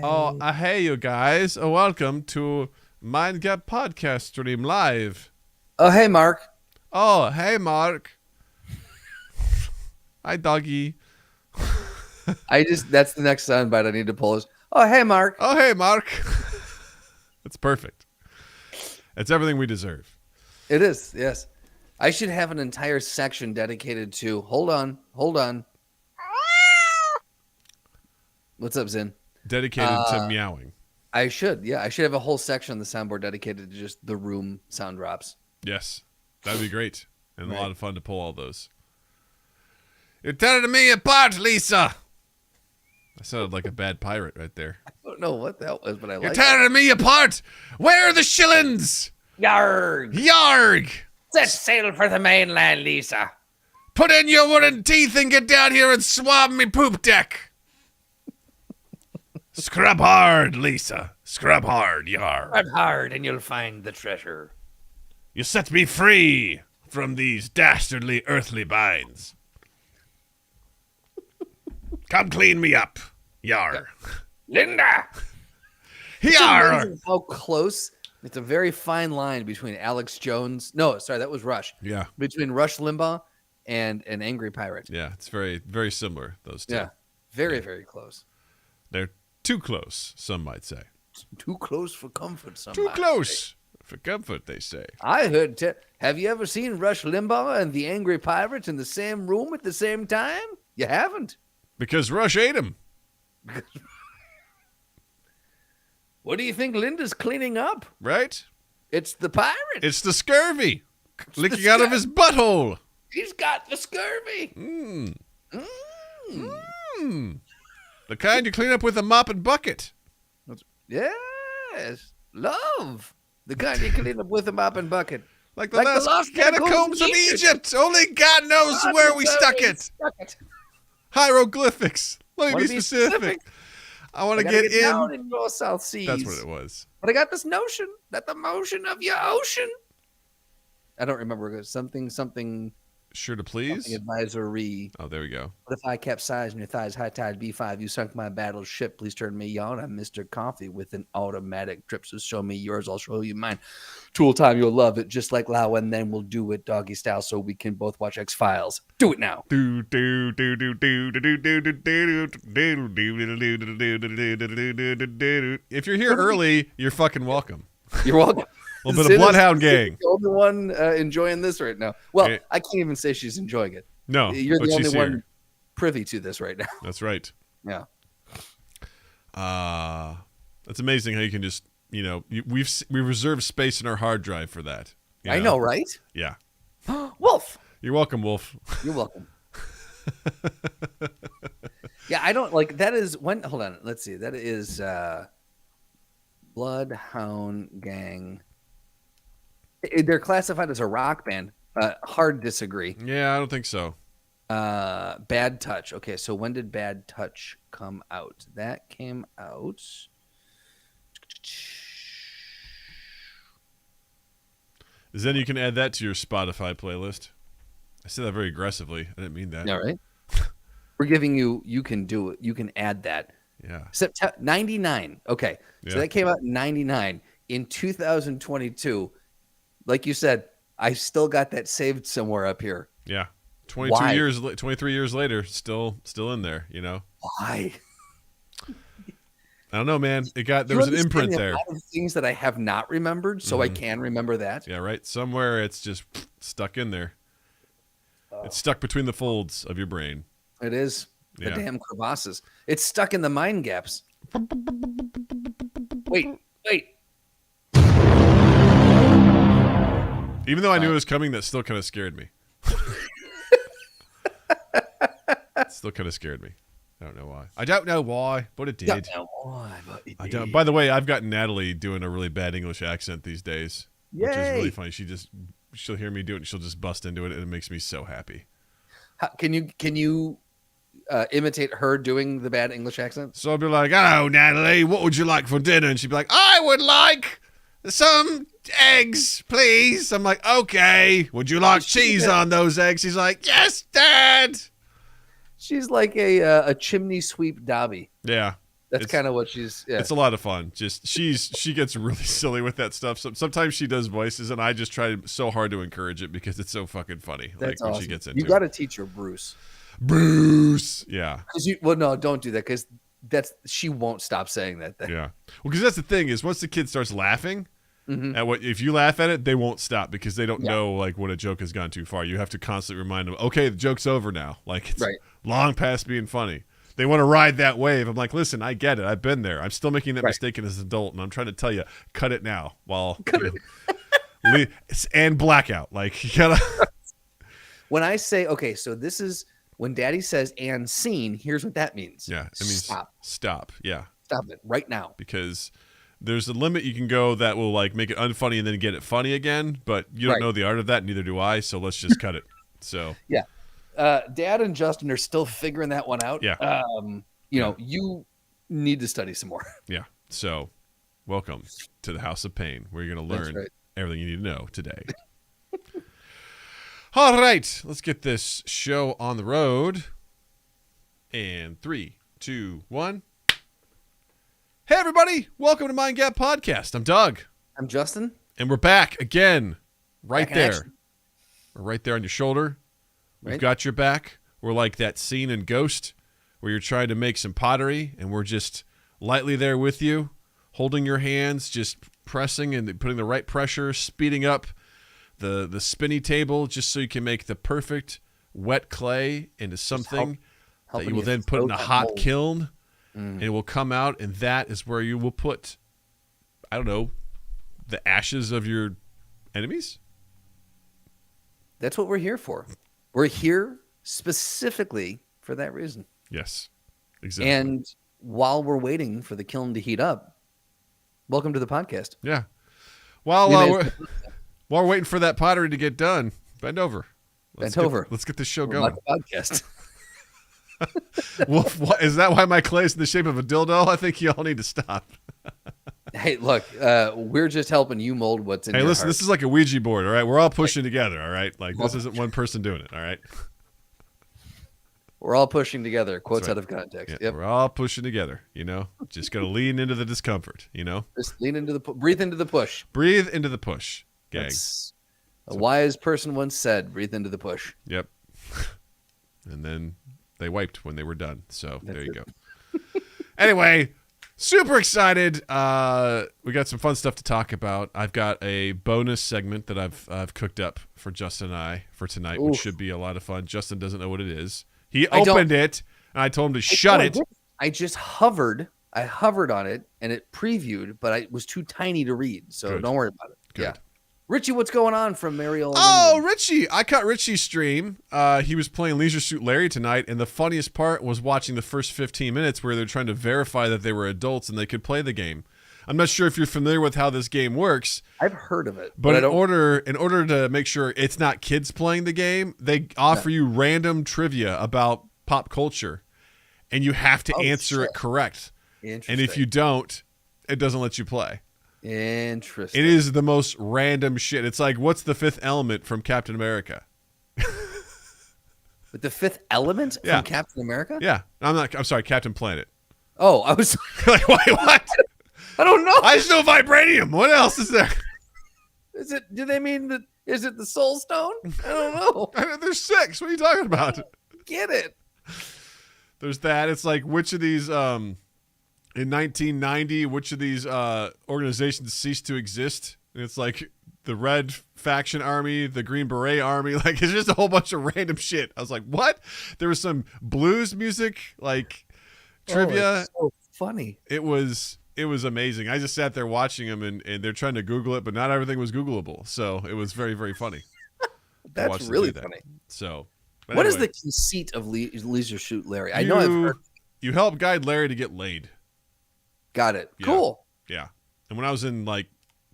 Oh, hey, you guys. Welcome to Mind Gap Podcast Stream Live. Oh, hey, Mark. Oh, hey, Mark. Hi, doggy. That's the next soundbite I need to pull is, oh, hey, Mark. Oh, hey, Mark. It's perfect. It's everything we deserve. It is, yes. I should have an entire section dedicated to, hold on. What's up, Zin? Dedicated to meowing. I should have a whole section on the soundboard dedicated to just the room sound drops. Yes, that'd be great. And Right. a lot of fun to pull all those. You're tearing me apart, Lisa. I sounded like a bad pirate right there. I don't know what that was, but I You're like it. tearing me apart. Where are the shillings? Yarg! Yarg! Set sail for the mainland, Lisa. Put in your wooden teeth and get down here and swab me poop deck. Scrub hard, Lisa. Scrub hard, yar. Run hard and you'll find the treasure. You set me free from these dastardly earthly binds. Come clean me up, yar. Linda! Yar! How close. It's a very fine line between Alex Jones. No, sorry, that was Rush. Yeah, Between Rush Limbaugh and an angry pirate. yeah, it's very, very similar, those two. Yeah. Very, very close. They're too close, some might say. Too close for comfort, some Too might close say. for comfort, they say. I heard. Have you ever seen Rush Limbaugh and the angry pirates in the same room at the same time? You haven't. Because Rush ate him. What do you think Linda's cleaning up? Right? It's the pirate. It's the scurvy. Leaking the out of his butthole. He's got the scurvy. Mm. Mm. Mm. The kind you clean up with a mop and bucket. Yes. Love. The kind you clean up with a mop and bucket. Like the lost catacombs of Egypt. Only God knows where we stuck it. Hieroglyphics. Let me be specific. I want to get in. Down in your South Seas. That's what it was. But I got this notion that the motion of your ocean. I don't remember something Sure to please. advisory. Oh, there we go. What if I capsized in your thighs, high tide B5? You sunk my battleship. Please turn me on. I'm Mr. Coffee with an automatic trip. So show me yours. I'll show you mine. Tool time. You'll love it. Just like Lau, and then we'll do it doggy style so we can both watch X-Files. Do it now. If you're here early, you're fucking welcome. You're welcome. A little bit of Bloodhound Gang. The only one enjoying this right now. Well, Hey. I can't even say she's enjoying it. No, You're but the only she's one here. privy to this right now. That's right. Yeah. That's amazing how you can just, we reserve space in our hard drive for that. I know, right? Yeah. Wolf. You're welcome, Wolf. You're welcome. Yeah, I don't like that is when hold on, let's see. That is Bloodhound Gang. They're classified as a rock band. Hard disagree. Yeah, I don't think so. Bad Touch. Okay, so when did Bad Touch come out? That came out. Then you can add that to your Spotify playlist. I said that very aggressively. I didn't mean that. All right. We're giving you can do it. You can add that. Yeah. September 99. Okay. So Yeah. that came out in 99. In 2022, like you said, I still got that saved somewhere up here. Yeah. Why? 23 years later, still in there, Why? I don't know, man. There was an imprint The there. amount of things that I have not remembered, so I can remember that. Yeah, right. Somewhere it's just stuck in there. It's stuck between the folds of your brain. It is. The Yeah. damn crevasses. It's stuck in the mind gaps. Wait. Even though I knew it was coming, that still kind of scared me. It still kind of scared me. I don't know why. I don't know why, but it did. Don't know why, but it I don't. did. By the way, I've got Natalie doing a really bad English accent these days, which is really Yay. funny. She'll hear me do it, and she'll just bust into it, and it makes me so happy. Can you imitate her doing the bad English accent? So I'll be like, "Hello, Natalie. What would you like for dinner?" And she'd be like, "I would like some eggs, please." I'm like, "Okay. Would you like cheese on those eggs?" She's like, "Yes, Dad." She's like a chimney sweep Dobby. Yeah. That's kind of what she's. Yeah. It's a lot of fun. Just she gets really silly with that stuff. Sometimes she does voices, and I just try so hard to encourage it because it's so fucking funny. That's like when awesome. she gets into You got to teach her Bruce. Bruce. Yeah. Well, no, don't do that because she won't stop saying that thing. Yeah. Well, because that's the thing is once the kid starts laughing at if you laugh at it, they won't stop because they don't know like when a joke has gone too far. You have to constantly remind them, okay, the joke's over now. Like it's long past being funny. They want to ride that wave. I'm like, listen, I get it. I've been there. I'm still making that mistake as an adult, and I'm trying to tell you, cut it now. While and blackout. Like you gotta. When I say okay, so this is when Daddy says "and scene." Here's what that means. Yeah, it means stop. Yeah, stop it right now. Because there's a limit you can go that will like make it unfunny and then get it funny again. But you don't know the art of that. Neither do I. So let's just cut it. So yeah. Dad and Justin are still figuring that one out. Yeah. You know, you need to study some more. Yeah. So, welcome to the House of Pain, where you're going to learn everything you need to know today. All right. Let's get this show on the road. And 3, 2, 1. Hey, everybody. Welcome to Mind Gap Podcast. I'm Doug. I'm Justin. And we're back again. Right back there. We're right there on your shoulder. We've got your back. We're like that scene in Ghost where you're trying to make some pottery and we're just lightly there with you, holding your hands, just pressing and putting the right pressure, speeding up the spinny table just so you can make the perfect wet clay into something that you will then put in a hot kiln and it will come out, and that is where you will put, I don't know, the ashes of your enemies? That's what we're here for. We're here specifically for that reason. Yes, exactly. And while we're waiting for the kiln to heat up, welcome to the podcast. Yeah. While we're waiting for that pottery to get done, bend over. Let's get this show going. Podcast. Well, is that why my clay is in the shape of a dildo? I think you all need to stop. Hey, look, we're just helping you mold what's in your listen, heart. this is like a Ouija board, all right? We're all pushing together, all right? Like, this isn't one person doing it, all right? We're all pushing together, quotes out of context. Yeah, we're all pushing together, you know? Just got to lean into the discomfort, you know? Just lean into breathe into the push. Breathe into the push, gang. A wise person once said, breathe into the push. Yep. And then they wiped when they were done. So there you go. Anyway, super excited. We got some fun stuff to talk about. I've got a bonus segment that I've cooked up for Justin and I for tonight, which should be a lot of fun. Justin doesn't know what it is. He opened it, and I told him to shut it. I just hovered. I hovered on it, and it previewed, but it was too tiny to read, so don't worry about it. Good. Yeah. Richie, what's going on from Mariel? Oh, Richie. I caught Richie's stream. He was playing Leisure Suit Larry tonight, and the funniest part was watching the first 15 minutes where they're trying to verify that they were adults and they could play the game. I'm not sure if you're familiar with how this game works. I've heard of it. But in order to make sure it's not kids playing the game, they offer you random trivia about pop culture, and you have to answer it correct. And if you don't, it doesn't let you play. Interesting. It is the most random shit. It's like, what's the fifth element from Captain America? With the fifth element from Captain America? Yeah. I'm sorry, Captain Planet. Oh, I was like, wait, what? I don't know. I just know vibranium. What else is there? Do they mean is it the soul stone? I don't know. There's 6. What are you talking about? Get it. There's that. It's like, which of these in 1990, which of these organizations ceased to exist? And it's like the Red Faction Army, the Green Beret Army. Like, it's just a whole bunch of random shit. I was like, what? There was some blues music, like trivia. It's so funny. It was amazing. I just sat there watching them, and they're trying to Google it, but not everything was Googleable. So it was very, very funny. That's really funny. So, what is the conceit of Leisure Suit Larry? I know I've heard. You help guide Larry to get laid. Got it. Yeah. Cool. Yeah. And when I was in like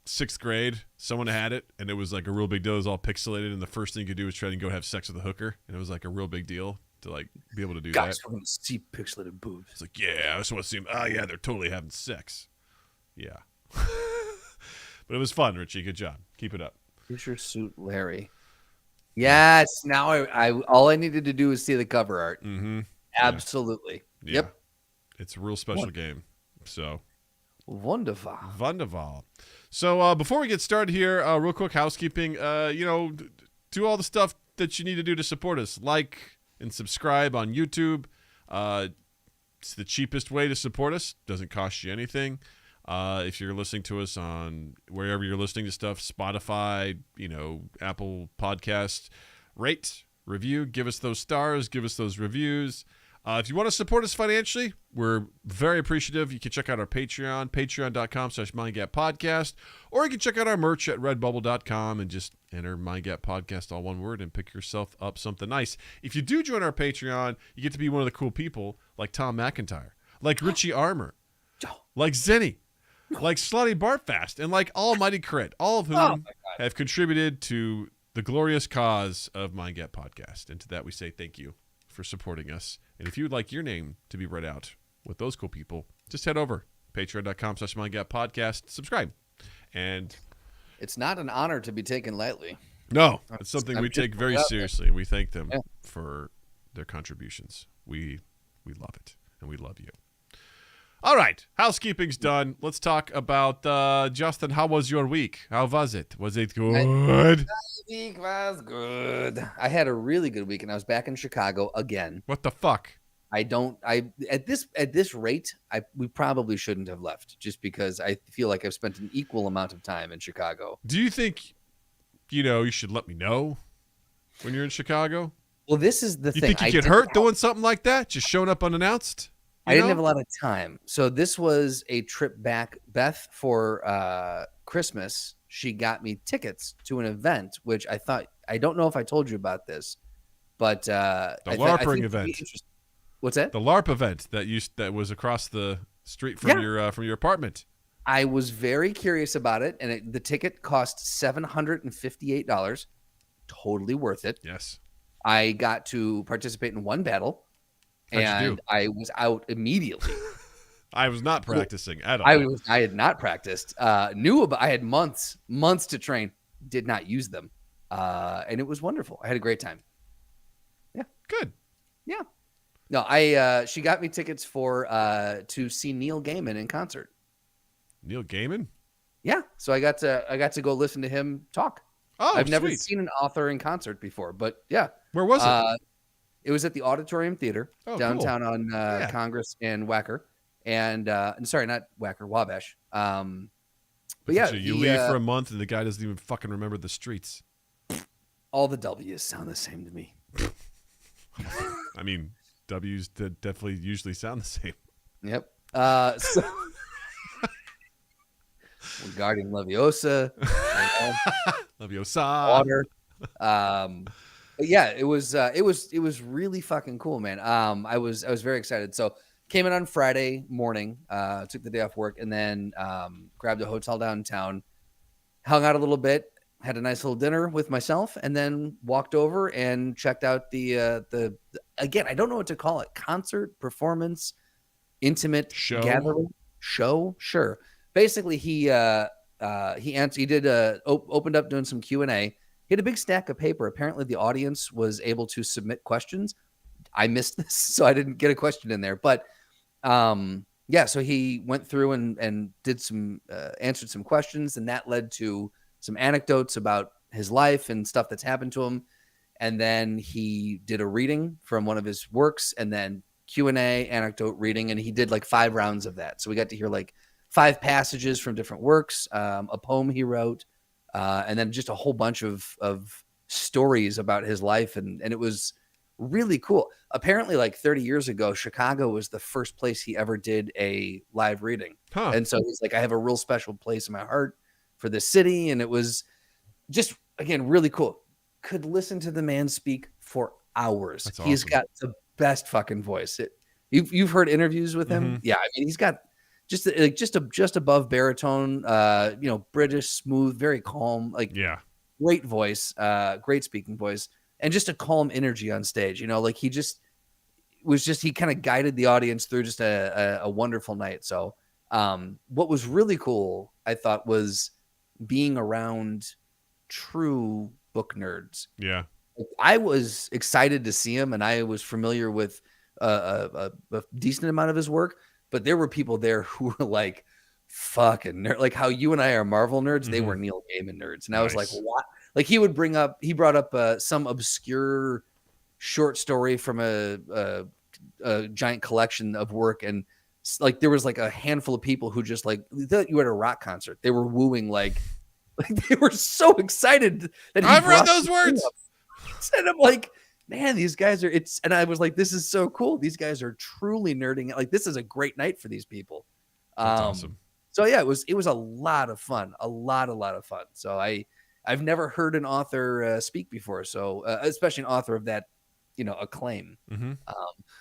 6th grade, someone had it, and it was like a real big deal. It was all pixelated, and the first thing you could do was try to go have sex with a hooker, and it was like a real big deal to like be able to do that. Guys, we're gonna see pixelated boobs. It's like, yeah, I just want to see them. Oh yeah, they're totally having sex. Yeah. But it was fun, Richie. Good job. Keep it up. Leisure Suit Larry. Yes. Now I all I needed to do is see the cover art. Mm-hmm. Absolutely. Yeah. Yep. It's a real special game. So Wonderful. Wonderful. So before we get started here, real quick housekeeping. Do all the stuff that you need to do to support us. Like and subscribe on YouTube. It's the cheapest way to support us. Doesn't cost you anything. If you're listening to us on wherever you're listening to stuff, Spotify, Apple Podcasts, rate, review, give us those stars, give us those reviews. If you want to support us financially, we're very appreciative. You can check out our Patreon, patreon.com/MindGapPodcast, or you can check out our merch at redbubble.com and just enter MindGapPodcast, all one word, and pick yourself up something nice. If you do join our Patreon, you get to be one of the cool people like Tom McIntyre, like Richie Armour, like Zenny, like Slutty Bartfast, and like Almighty Crit, all of whom have contributed to the glorious cause of Mind Gap Podcast. And to that we say thank you for supporting us. And if you'd like your name to be read out with those cool people, just head over patreon.com/MindGapPodcast, subscribe. And it's not an honor to be taken lightly. No, it's something we take very seriously, and we thank them for their contributions. We love it, and we love you. All right, housekeeping's done. Let's talk about Justin. How was your week? How was it? Was it good? My week was good. I had a really good week, and I was back in Chicago again. What the fuck? At this rate, we probably shouldn't have left, just because I feel like I've spent an equal amount of time in Chicago. Do you think, you should let me know when you're in Chicago? Well, this is the thing. You think you get hurt doing something like that? Just showing up unannounced? I didn't have a lot of time. So this was a trip back. Beth, for Christmas, she got me tickets to an event, which I don't know if I told you about this, but the LARPing event. What's that? The LARP event that was across the street from your apartment. I was very curious about it, and the ticket cost $758. Totally worth it. Yes. I got to participate in one battle. And I was out immediately. I was not practicing at all. I had not practiced. I had months to train. Did not use them, and it was wonderful. I had a great time. Yeah, good. Yeah. No, she got me tickets to see Neil Gaiman in concert. Neil Gaiman? Yeah. So I got to go listen to him talk. Oh, I've never seen an author in concert before, but yeah. Where was it? It was at the Auditorium Theater downtown on Congress and Wacker, and sorry, not Wacker, Wabash. But yeah, you leave for a month and the guy doesn't even fucking remember the streets. All the W's sound the same to me. I mean, W's definitely usually sound the same. Yep. So regarding Leviosa, Leviosa, water. But yeah, it was really fucking cool, man. I was very excited. So came in on Friday morning, took the day off work, and then grabbed a hotel downtown, hung out a little bit, had a nice little dinner with myself, and then walked over and checked out the again, I don't know what to call it, concert, performance, intimate gathering show. Sure. Basically, he opened up doing some Q&A. He had a big stack of paper. Apparently, the audience was able to submit questions. I missed this, so I didn't get a question in there. But so he went through and did answered some questions, and that led to some anecdotes about his life and stuff that's happened to him. And then he did a reading from one of his works, and then Q&A, anecdote, reading, and he did like 5 rounds of that. So we got to hear like 5 passages from different works, a poem he wrote, and then just a whole bunch of stories about his life. And it was really cool. Apparently, like 30 years ago, Chicago was the first place he ever did a live reading. Huh. And so he's like, I have a real special place in my heart for this city. And it was just, again, really cool. Could listen to the man speak for hours. That's He's awesome. got the best fucking voice. You've heard interviews with him. Mm-hmm. Yeah. I mean, he's got just above baritone, British, smooth, very calm, great voice, great speaking voice, and just a calm energy on stage. He kind of guided the audience through just a wonderful night. So what was really cool, I thought, was being around true book nerds. Yeah. I was excited to see him, and I was familiar with a decent amount of his work. but there were people there who were like fucking nerd. Like how you and I are Marvel nerds, they were Neil Gaiman nerds. And I was like, what? Like he brought up some obscure short story from a giant collection of work, and like there was like a handful of people who just like thought you were at a rock concert. They were wooing like they were so excited that I've read those words. And I'm like, man, these guys are and I was like, this is so cool. These guys are truly nerding. Like this is a great night for these people. That's awesome. So yeah, it was a lot of fun, a lot of fun. So I've never heard an author speak before. So especially an author of that, acclaim.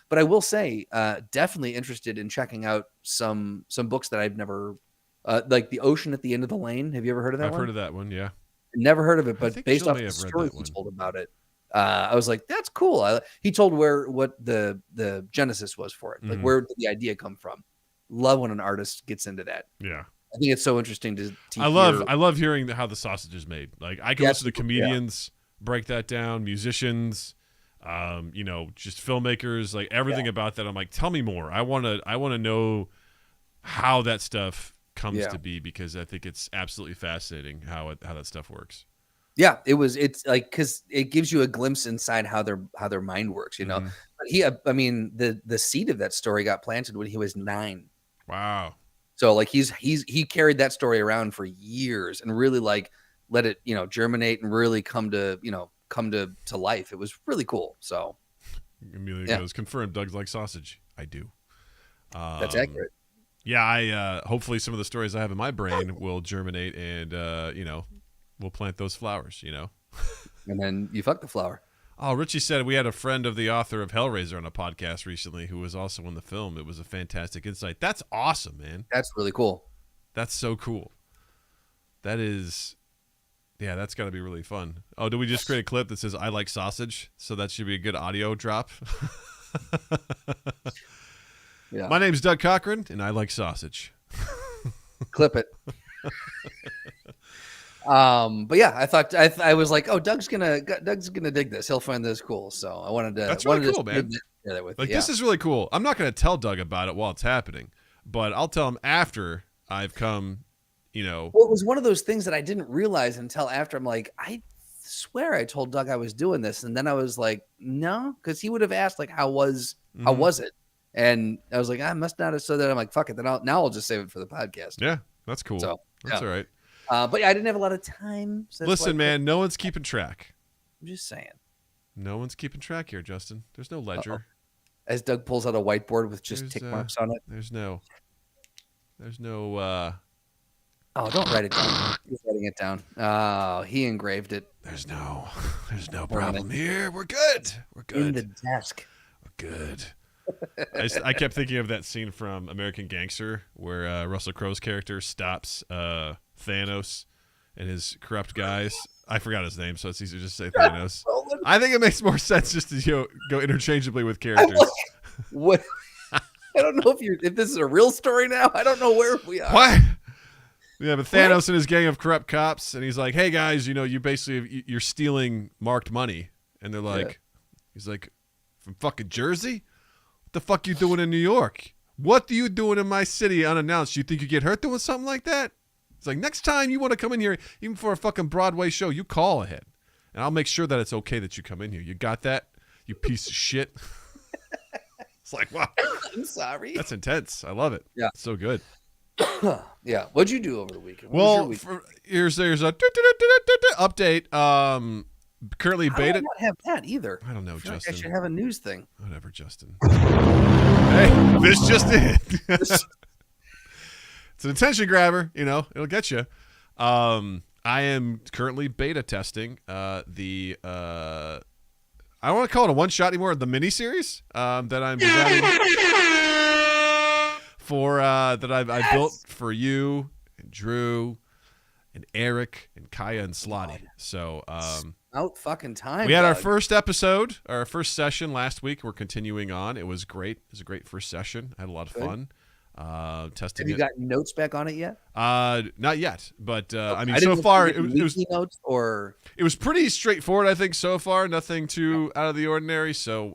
But I will say, definitely interested in checking out some books that I've never, like The Ocean at the End of the Lane. Have you ever heard of that one? I've heard of that one, yeah. Never heard of it, but based off the story he told about it, I was like, that's cool. He told what the genesis was for it, like where did the idea come from. Love when an artist gets into that. Yeah. I think it's so interesting to I love hearing how the sausage is made. Like I can listen to comedians break that down, musicians, just filmmakers, like everything about that. I'm like, tell me more. I want to know how that stuff comes to be, because I think it's absolutely fascinating how that stuff works. Yeah, it's like, cause it gives you a glimpse inside how their mind works, But the seed of that story got planted when he was 9. Wow. So like he carried that story around for years and really like let it, germinate and really come to life. It was really cool. So Amelia goes, confirmed Doug's like sausage. I do. That's accurate. Yeah, I hopefully some of the stories I have in my brain will germinate and we'll plant those flowers, And then you fuck the flower. Oh, Richie said we had a friend of the author of Hellraiser on a podcast recently who was also in the film. It was a fantastic insight. That's awesome, man. That's really cool. That's so cool. That is, yeah, that's got to be really fun. Oh, did we just create a clip that says I like sausage? So that should be a good audio drop. Yeah. My name's Doug Cochran, and I like sausage. Clip it. But yeah, I thought I was like, oh, Doug's gonna dig this. He'll find this cool. So I wanted to. That's really cool, man. This is really cool. I'm not gonna tell Doug about it while it's happening, but I'll tell him after I've come. Well, it was one of those things that I didn't realize until after. I'm like, I swear I told Doug I was doing this, and then I was like, no, because he would have asked like, how was it? And I was like, I must not have said that. I'm like, fuck it. Then I'll just save it for the podcast. Yeah, that's cool. So that's all right. But I didn't have a lot of time. So listen, man, no one's keeping track. I'm just saying. No one's keeping track here, Justin. There's no ledger. Uh-oh. As Doug pulls out a whiteboard with just tick marks on it. There's no. Oh, don't write it down. He's writing it down. Oh, he engraved it. There's no problem here. We're good. We're good. In the desk. We're good. I kept thinking of that scene from American Gangster where Russell Crowe's character stops Thanos and his corrupt guys. I forgot his name, so it's easier to just say Thanos. I think it makes more sense just to go interchangeably with characters. What? I don't know if this is a real story now. I don't know where we are. What? Yeah, but Thanos and his gang of corrupt cops, and he's like, "Hey guys, you basically you're stealing marked money," and they're like, "He's like, from fucking Jersey? What the fuck you doing in New York? What are you doing in my city unannounced? You think you get hurt doing something like that?" It's like, next time you want to come in here, even for a fucking Broadway show, you call ahead, and I'll make sure that it's okay that you come in here. You got that? You piece of shit. It's like, wow. I'm sorry. That's intense. I love it. Yeah, it's so good. Yeah. What'd you do over the weekend? There's a update. Currently beta. I don't have that either. I don't know, Justin. Like I should have a news thing. Whatever, Justin. Hey, this just in. It's an attention grabber. It'll get you. I am currently beta testing the. I don't want to call it a one shot anymore. The miniseries that I'm designing for that I built for you and Drew and Eric and Kaya and Slotty. So out fucking time. We had our first episode, our first session last week. We're continuing on. It was great. It was a great first session. I had a lot of fun. Testing. Have you gotten notes back on it yet? Not yet, but so far it was notes, or it was pretty straightforward. I think so far, nothing too out of the ordinary. So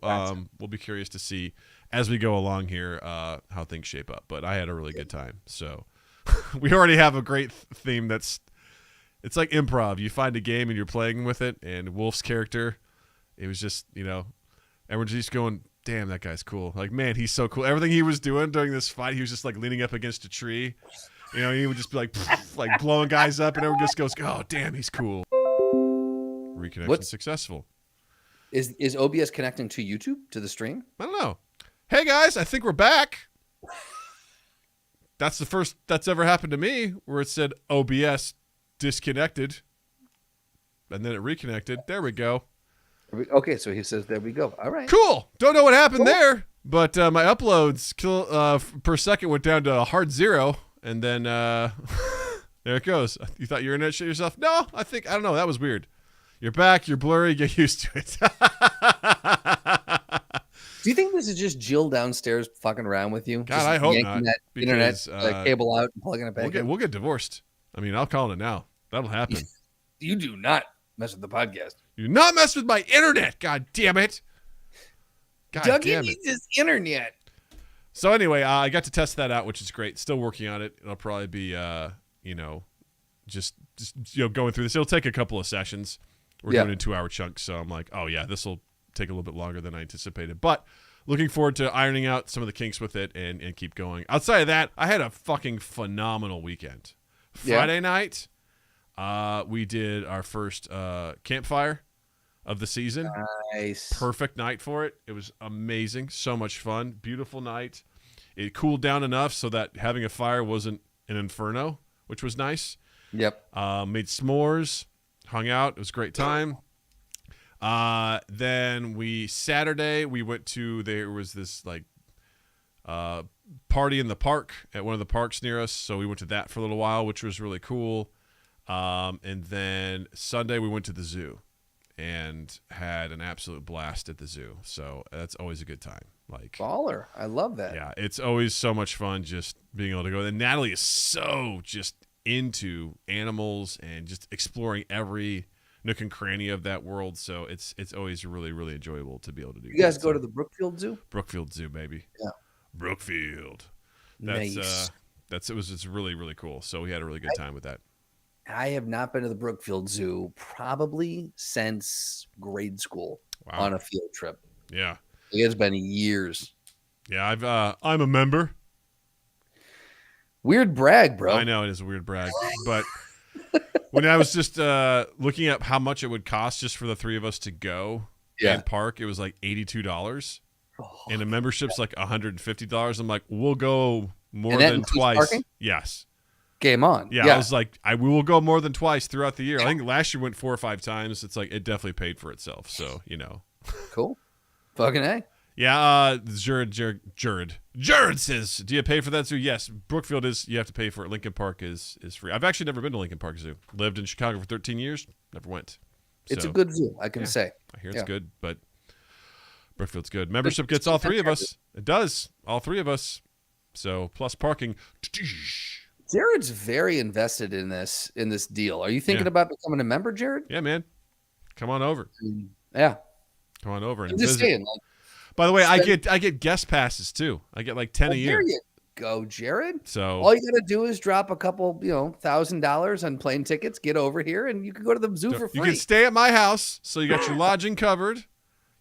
we'll be curious to see as we go along here how things shape up. But I had a really good time. So we already have a great theme it's like improv. You find a game and you're playing with it, and Wolf's character, it was just, everyone's just going, damn, that guy's cool. Like, man, he's so cool. Everything he was doing during this fight, he was just like leaning up against a tree. He would just be like, like blowing guys up, and everyone just goes, oh, damn, he's cool. Reconnection successful. Is OBS connecting to YouTube, to the stream? I don't know. Hey, guys, I think we're back. That's the first that's ever happened to me, where it said OBS disconnected, and then it reconnected. There we go. Okay, so he says, there we go. All right. Cool. Don't know what happened there, but my uploads per second went down to a hard 0, and then there it goes. You thought your internet shit yourself? No, I don't know. That was weird. You're back. You're blurry. Get used to it. Do you think this is just Jill downstairs fucking around with you? God, just I hope not. That because, internet cable out and plugging it back in? We'll get divorced. I mean, I'll call it now. That'll happen. You do not mess with the podcast. You do not mess with my internet. God damn it. Dougie needs his internet. So anyway, I got to test that out, which is great. Still working on it. It'll probably be, just going through this. It'll take a couple of sessions. We're doing in 2-hour chunks, so I'm like, oh yeah, this will take a little bit longer than I anticipated. But looking forward to ironing out some of the kinks with it and keep going. Outside of that, I had a fucking phenomenal weekend. Friday night, we did our first campfire of the season. Nice. Perfect night for it. It was amazing. So much fun. Beautiful night. It cooled down enough so that having a fire wasn't an inferno, which was nice. Yep. Made s'mores. Hung out. It was a great time. Then Saturday we went to, there was this like party in the park at one of the parks near us. So we went to that for a little while, which was really cool. And then Sunday we went to the zoo and had an absolute blast at the zoo. So that's always a good time. Like baller. I love that. Yeah. It's always so much fun just being able to go. And Natalie is so just into animals and just exploring every nook and cranny of that world. So it's always really, really enjoyable to be able to do. You guys go to the Brookfield Zoo? Brookfield Zoo, baby. Yeah. Brookfield. Nice. It's really, really cool. So we had a really good time with that. I have not been to the Brookfield Zoo probably since grade school on a field trip. Yeah. It's been years. Yeah, I'm a member. Weird brag, bro. I know it is a weird brag, but when I was just looking at how much it would cost just for the three of us to go and park, it was like $82, and a membership's like $150. I'm like, we'll go more than twice. Parking? Yes. Game on. Yeah, I was like, we will go more than twice throughout the year. I think last year went 4 or 5 times. It's like it definitely paid for itself. So Cool. Fucking A. Yeah, Jared says, do you pay for that zoo? Yes, Brookfield you have to pay for it. Lincoln Park is free. I've actually never been to Lincoln Park Zoo. Lived in Chicago for 13 years, never went. It's a good zoo, I can say. I hear it's good, but Brookfield's good. Membership gets all 3 of us. It does, all 3 of us. So plus parking. Jared's very invested in this deal. Are you thinking about becoming a member, Jared? Yeah, man. Come on over. Yeah. Come on over and just visit. saying, by the way, I get guest passes too. I get like 10 a year. There you go, Jared. So all you got to do is drop a couple, $1,000 on plane tickets, get over here, and you can go to the zoo for free. You can stay at my house, so you got your lodging covered.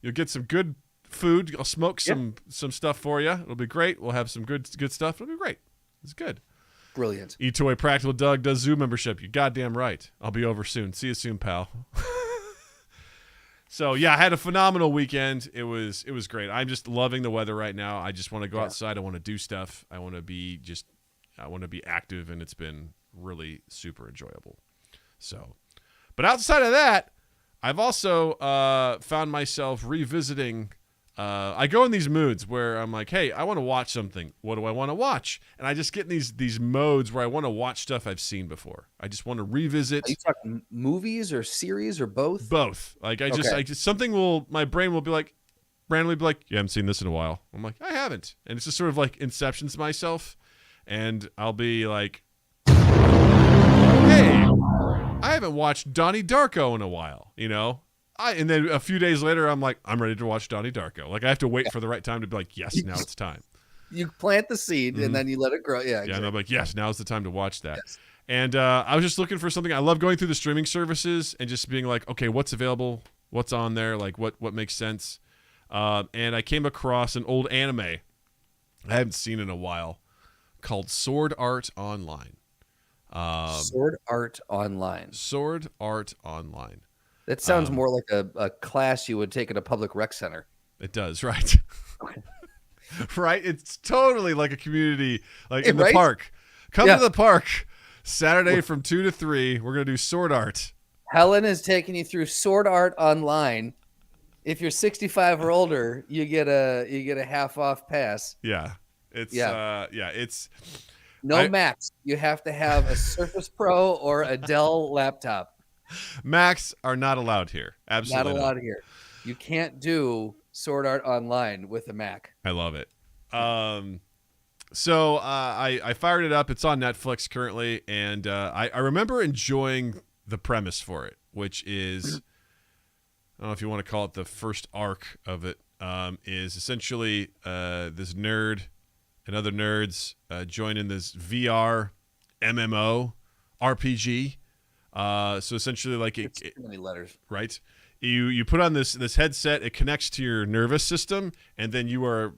You'll get some good food. I'll smoke some stuff for you. It'll be great. We'll have some good stuff. It'll be great. It's good. Brilliant. eToy Practical Doug does zoo membership. You're goddamn right. I'll be over soon. See you soon, pal. So yeah, I had a phenomenal weekend. It was great. I'm just loving the weather right now. I just want to go outside. I want to do stuff. I want to be active, and it's been really super enjoyable. So, but outside of that, I've also found myself revisiting. I go in these moods where I'm like, hey, I want to watch something. What do I want to watch? And I just get in these modes where I want to watch stuff I've seen before. I just want to revisit. Are you talking movies or series or both? Both. Like I just my brain will be like, randomly be like, you haven't seen this in a while. I'm like, I haven't. And it's just sort of like inceptions myself. And I'll be like, hey, I haven't watched Donnie Darko in a while, And then a few days later, I'm like, I'm ready to watch Donnie Darko. Like I have to wait for the right time to be like, yes, now it's time. You plant the seed and then you let it grow. Yeah, exactly. And I'm like, yes, now's the time to watch that. Yes. And I was just looking for something. I love going through the streaming services and just being like, okay, what's available? What's on there? Like what makes sense? And I came across an old anime I haven't seen in a while called Sword Art Online. Sword Art Online. Sword Art Online. That sounds more like a class you would take at a public rec center. It does, right? Okay. Right? It's totally like a community, like in the Right? park. Come to the park Saturday from 2 to 3. We're going to do sword art. Helen is taking you through Sword Art Online. If you're 65 or older, you get a half off pass. Yeah. It's no Macs. You have to have a Surface Pro or a Dell laptop. Macs are not allowed here. Absolutely not allowed here. You can't do Sword Art Online with a Mac. I love it. So I fired it up. It's on Netflix currently, and I remember enjoying the premise for it, which is, I don't know if you want to call it the first arc of it, is essentially this nerd and other nerds join in this VR MMO RPG. So essentially, like too many letters, right? You put on this headset. It connects to your nervous system, and then you are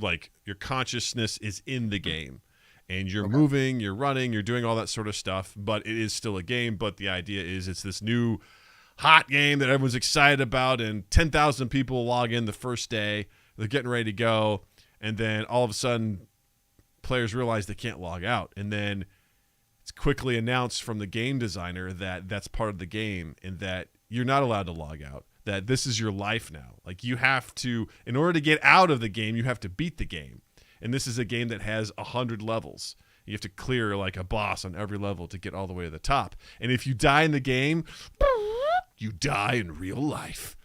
like your consciousness is in the game, and you're moving, you're running, you're doing all that sort of stuff. But it is still a game. But the idea is it's this new hot game that everyone's excited about, and 10,000 people log in the first day. They're getting ready to go, and then all of a sudden, players realize they can't log out, and then it's quickly announced from the game designer that that's part of the game, and that you're not allowed to log out, that this is your life now. Like you have to, in order to get out of the game, you have to beat the game. And this is a game that has 100 levels. You have to clear like a boss on every level to get all the way to the top. And if you die in the game, you die in real life.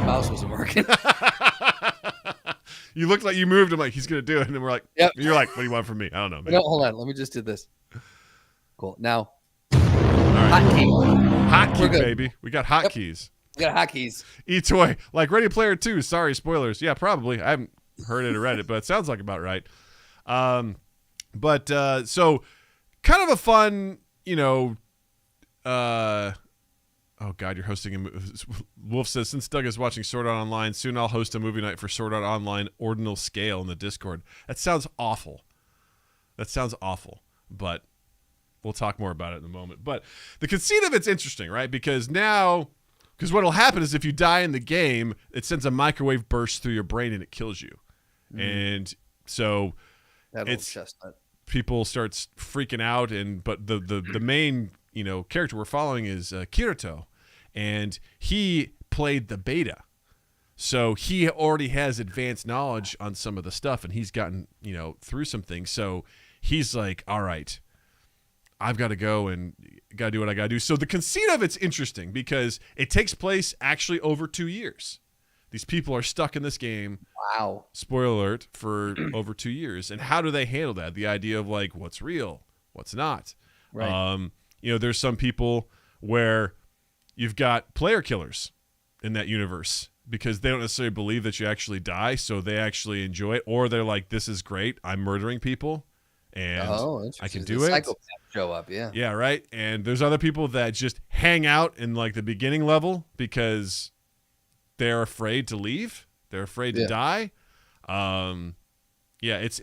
Mouse wasn't working. You looked like you moved. I'm like, he's going to do it. And then we're like, yep. You're like, what do you want from me? I don't know, man. No, hold on. Let me just do this. Cool. Now, all right. Hotkey, baby. We got hotkeys. We got hotkeys. E-toy. Like Ready Player 2. Sorry, spoilers. Yeah, probably. I haven't heard it or read it, but it sounds like about right. So kind of a fun, oh God, you're hosting a Wolf says, since Doug is watching Sword Art Online, soon I'll host a movie night for Sword Art Online ordinal scale in the Discord. That sounds awful. But we'll talk more about it in a moment. But the conceit of it's interesting, right? Because what'll happen is if you die in the game, it sends a microwave burst through your brain and it kills you. And so people starts freaking out, but the main character we're following is Kirito, and he played the beta, so he already has advanced knowledge on some of the stuff, and he's gotten through some things. So he's like, all right, I've got to go and got to do what I got to do. So the conceit of it's interesting because it takes place actually over 2 years. These people are stuck in this game. Wow. Spoiler alert, for over 2 years. And how do they handle that? The idea of like, what's real, what's not. Right. There's some people where you've got player killers in that universe because they don't necessarily believe that you actually die, so they actually enjoy it. Or they're like, this is great, I'm murdering people, and I can do it. Psychopaths show up, yeah. Yeah, right. And there's other people that just hang out in like the beginning level because they're afraid to leave. They're afraid to die. It's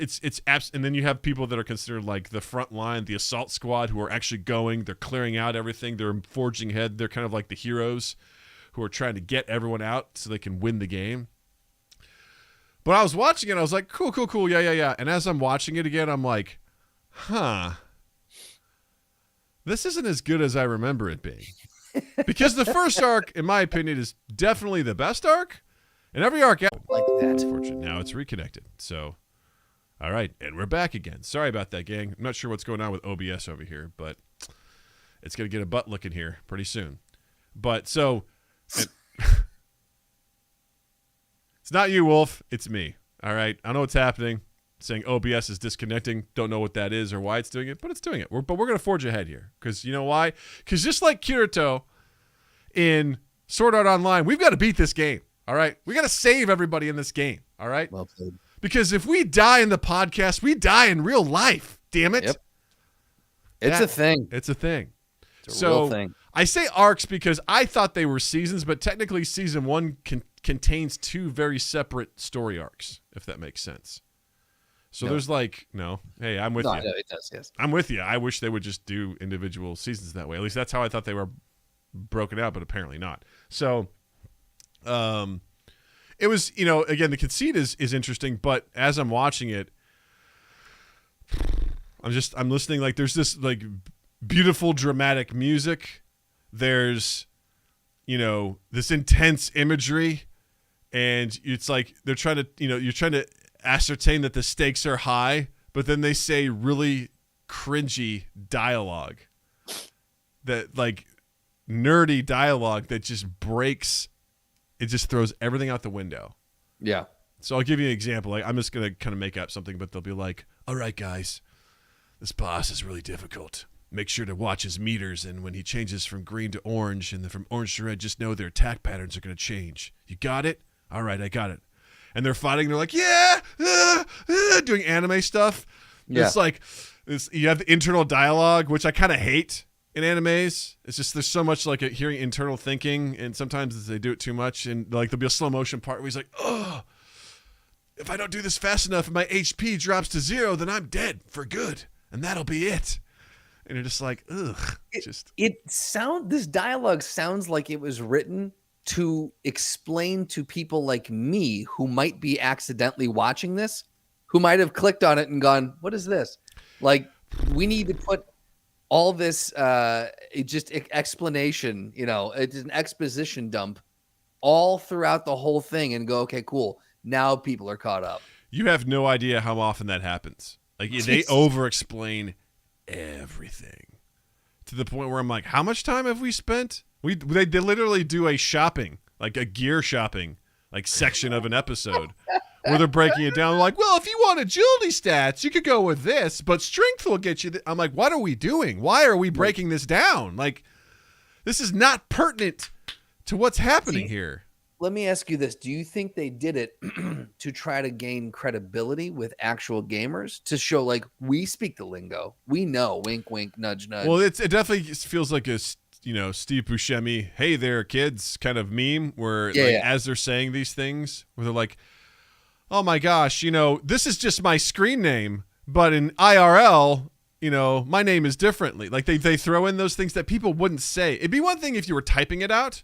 and then you have people that are considered like the front line, the assault squad, who are actually going. They're clearing out everything. They're forging ahead. They're kind of like the heroes who are trying to get everyone out so they can win the game. But I was watching it. I was like, cool. Yeah. And as I'm watching it again, I'm like, this isn't as good as I remember it being. Because the first arc, in my opinion, is definitely the best arc. And every arc like that. Unfortunately, now it's reconnected. So, all right, and we're back again. Sorry about that, gang. I'm not sure what's going on with OBS over here, but it's going to get a butt looking here pretty soon. But so, it's not you, Wolf. It's me. All right, I know what's happening. saying OBS is disconnecting. Don't know what that is or why it's doing it, but it's doing it. But we're going to forge ahead here because you know why? Because just like Kirito in Sword Art Online, we've got to beat this game. All right, we got to save everybody in this game. All right, Well played. because if we die in the podcast, we die in real life. Damn it! Yep. It's a thing. It's a thing. It's a real thing. I say arcs because I thought they were seasons, but technically season 1 contains 2 very separate story arcs, if that makes sense. So there's hey, I'm with you. No, it does, yes. I'm with you. I wish they would just do individual seasons that way. At least that's how I thought they were broken out, but apparently not. So it was, again, the conceit is interesting, but as I'm watching it, I'm listening, like there's this like beautiful dramatic music. There's, this intense imagery, and it's like they're trying to, you're trying to ascertain that the stakes are high, but then they say really cringy dialogue, that like nerdy dialogue that just breaks. It just throws everything out the window. Yeah. So I'll give you an example. Like I'm just gonna kind of make up something, but they'll be like, "All right, guys, this boss is really difficult. Make sure to watch his meters, and when he changes from green to orange and then from orange to red, just know their attack patterns are going to change. You got it? All right, I got it." And they're fighting. They're like, "Yeah," doing anime stuff. Yeah. It's like you have the internal dialogue, which I kind of hate in animes. It's just there's so much like hearing internal thinking, and sometimes they do it too much. And like there'll be a slow motion part where he's like, "Oh, if I don't do this fast enough and my HP drops to 0, then I'm dead for good, and that'll be it." And you're just like, ugh. This dialogue sounds like it was written to explain to people like me who might be accidentally watching this, who might have clicked on it and gone, "What is this?" Like, we need to put all this explanation, it's an exposition dump all throughout the whole thing and go, "Okay, cool. Now people are caught up." You have no idea how often that happens. Like they over-explain everything to the point where I'm like, how much time have we spent? They literally do a shopping, like a gear shopping, like section of an episode where they're breaking it down. Like, well, if you want agility stats, you could go with this, but strength will get you. I'm like, what are we doing? Why are we breaking this down? Like, this is not pertinent to what's happening here. Let me ask you this. Do you think they did it to try to gain credibility with actual gamers, to show like we speak the lingo, we know, wink, wink, nudge, nudge? Well, it definitely feels like a, Steve Buscemi, "Hey there, kids" kind of meme where as they're saying these things, where they're like, "Oh my gosh, this is just my screen name, but in IRL, my name is differently." Like they throw in those things that people wouldn't say. It'd be one thing if you were typing it out,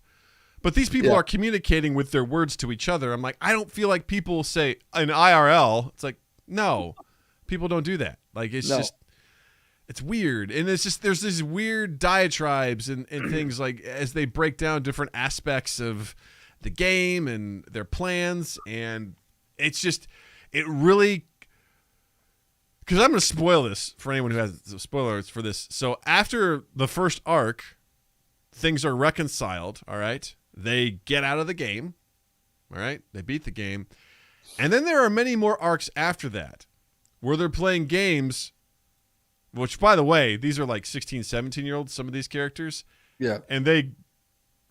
but these people are communicating with their words to each other. I'm like, I don't feel like people say in IRL. It's like, no, people don't do that. Like, it's just, it's weird. And it's just, there's these weird diatribes and things like as they break down different aspects of the game and their plans. And it's just, it really, because I'm going to spoil this for anyone who has spoilers for this. So after the first arc, things are reconciled. All right. They get out of the game, all right? They beat the game. And then there are many more arcs after that where they're playing games, which, by the way, these are like 16, 17-year-olds, some of these characters. Yeah. And they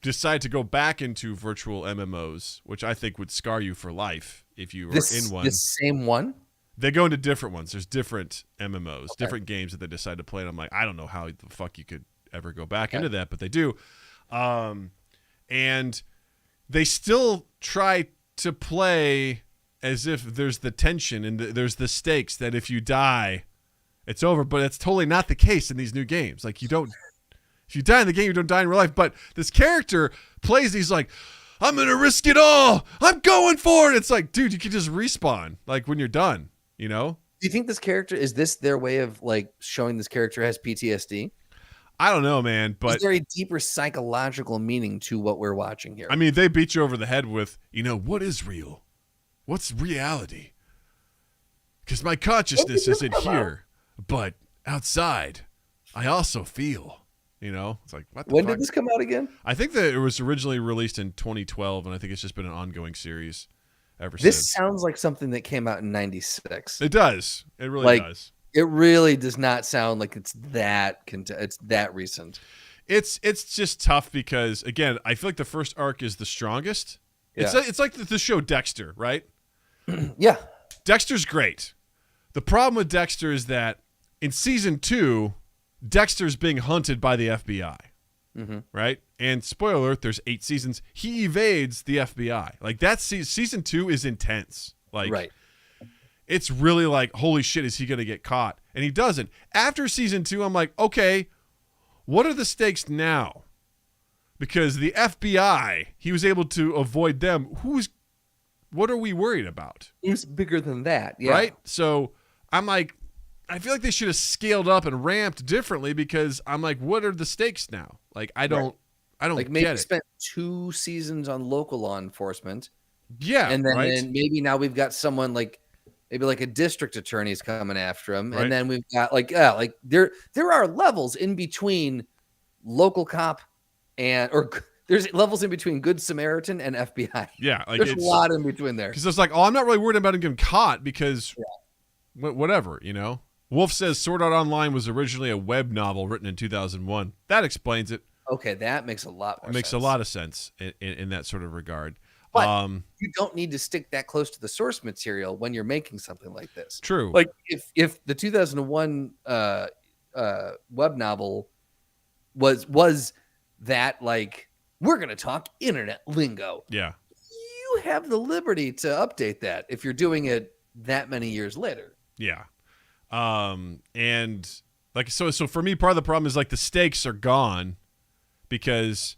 decide to go back into virtual MMOs, which I think would scar you for life if you were in one. The same one? They go into different ones. There's different MMOs, different games that they decide to play. And I'm like, I don't know how the fuck you could ever go back into that, but they do. And they still try to play as if there's the tension and there's the stakes that if you die, it's over. But it's totally not the case in these new games. Like, if you die in the game, you don't die in real life. But this character plays these like, "I'm going to risk it all. I'm going for it." It's like, dude, you can just respawn like when you're done, Do you think this character, is this their way of like showing this character has PTSD? I don't know, man, but is there a deeper psychological meaning to what we're watching here? I mean, they beat you over the head with, what is real? What's reality? Because my consciousness isn't here, but outside, I also feel, It's like, what the When fuck? did this come out again? I think that it was originally released in 2012, and I think it's just been an ongoing series. ever This since. sounds like something that came out in '96. It does. It really does. It really does not sound like it's that recent. It's just tough because, again, I feel like the first arc is the strongest. Yeah. It's like the show Dexter, right? Yeah. Dexter's great. The problem with Dexter is that in season 2, Dexter's being hunted by the FBI, right? And spoiler alert, there's 8 seasons. He evades the FBI. Like, that season 2 is intense. Like, right. It's really like, holy shit, is he going to get caught? And he doesn't. After season 2, I'm like, okay, what are the stakes now? Because the FBI, he was able to avoid them. What are we worried about? It's bigger than that. Yeah. Right? So I'm like, I feel like they should have scaled up and ramped differently because I'm like, what are the stakes now? Like, I don't like maybe get it. spent 2 seasons on local law enforcement. Yeah. And then, right? maybe now we've got someone maybe like a district attorney's coming after him. Right. And then we've got there are levels in between local cop there's levels in between Good Samaritan and FBI. Yeah. Like, There's a lot in between there. Because it's like, oh, I'm not really worried about him getting caught because whatever, you know? Wolf says Sword Art Online was originally a web novel written in 2001. That explains it. Okay, that makes a lot more sense. It makes a lot of sense in that sort of regard. But you don't need to stick that close to the source material when you're making something like this. True. Like if the 2001 web novel was that, like, we're going to talk internet lingo. Yeah. You have the liberty to update that if you're doing it that many years later. Yeah. And like, so for me, part of the problem is like the stakes are gone because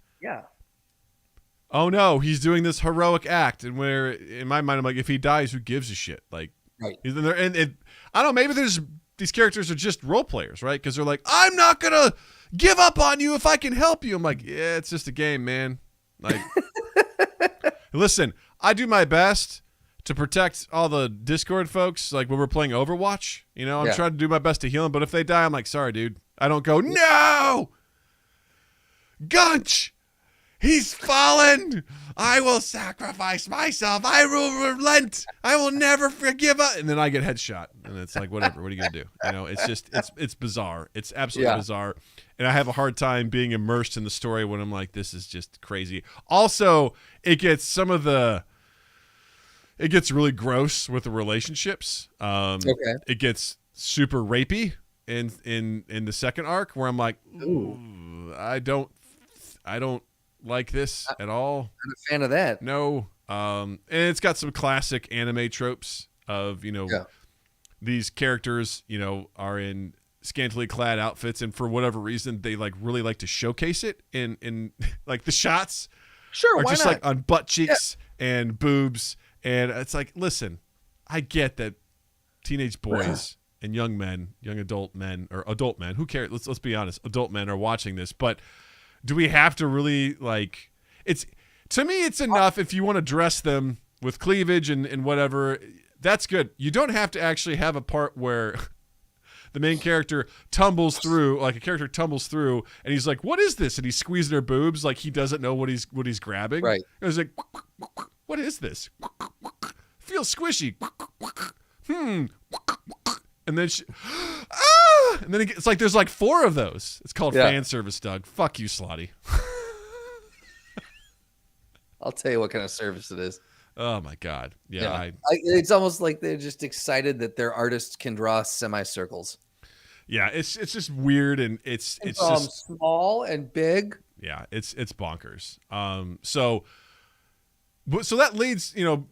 oh no, he's doing this heroic act. And where in my mind, I'm like, if he dies, who gives a shit? Like, right. And I don't know, maybe these characters are just role players, right? Because they're like, I'm not going to give up on you if I can help you. I'm like, yeah, it's just a game, man. Like, listen, I do my best to protect all the Discord folks, like when we're playing Overwatch. You know, I'm trying to do my best to heal them, but if they die, I'm like, sorry, dude. I don't go, no! Gunch! He's fallen! I will sacrifice myself. I will relent. I will never forgive us. And then I get headshot. And it's like, whatever. What are you going to do? You know, it's just, it's bizarre. It's absolutely bizarre. And I have a hard time being immersed in the story when I'm like, this is just crazy. Also, it gets really gross with the relationships. It gets super rapey in the second arc where I'm like, ooh, I don't like this at all. I'm a fan of that. No. And it's got some classic anime tropes of, you know, these characters, you know, are in scantily clad outfits, and for whatever reason they like really like to showcase it in like the shots are just like on butt cheeks and boobs. And it's like, listen, I get that teenage boys and young adult men, who cares? Let's be honest, adult men are watching this, but do we have to really, like, to me, it's enough if you want to dress them with cleavage and whatever, that's good. You don't have to actually have a part where the main character tumbles through, like a character tumbles through and he's like, what is this? And he's squeezing her boobs like he doesn't know what he's grabbing. Right. And he's like, what is this? Feels squishy. And then and then it's like there's like 4 of those. It's called fan service, Doug. Fuck you, Slotty. I'll tell you what kind of service it is. Oh my God. Yeah. It's almost like they're just excited that their artists can draw semicircles. Yeah, it's just weird, and it's just small and big. Yeah, it's bonkers. So that leads, you know,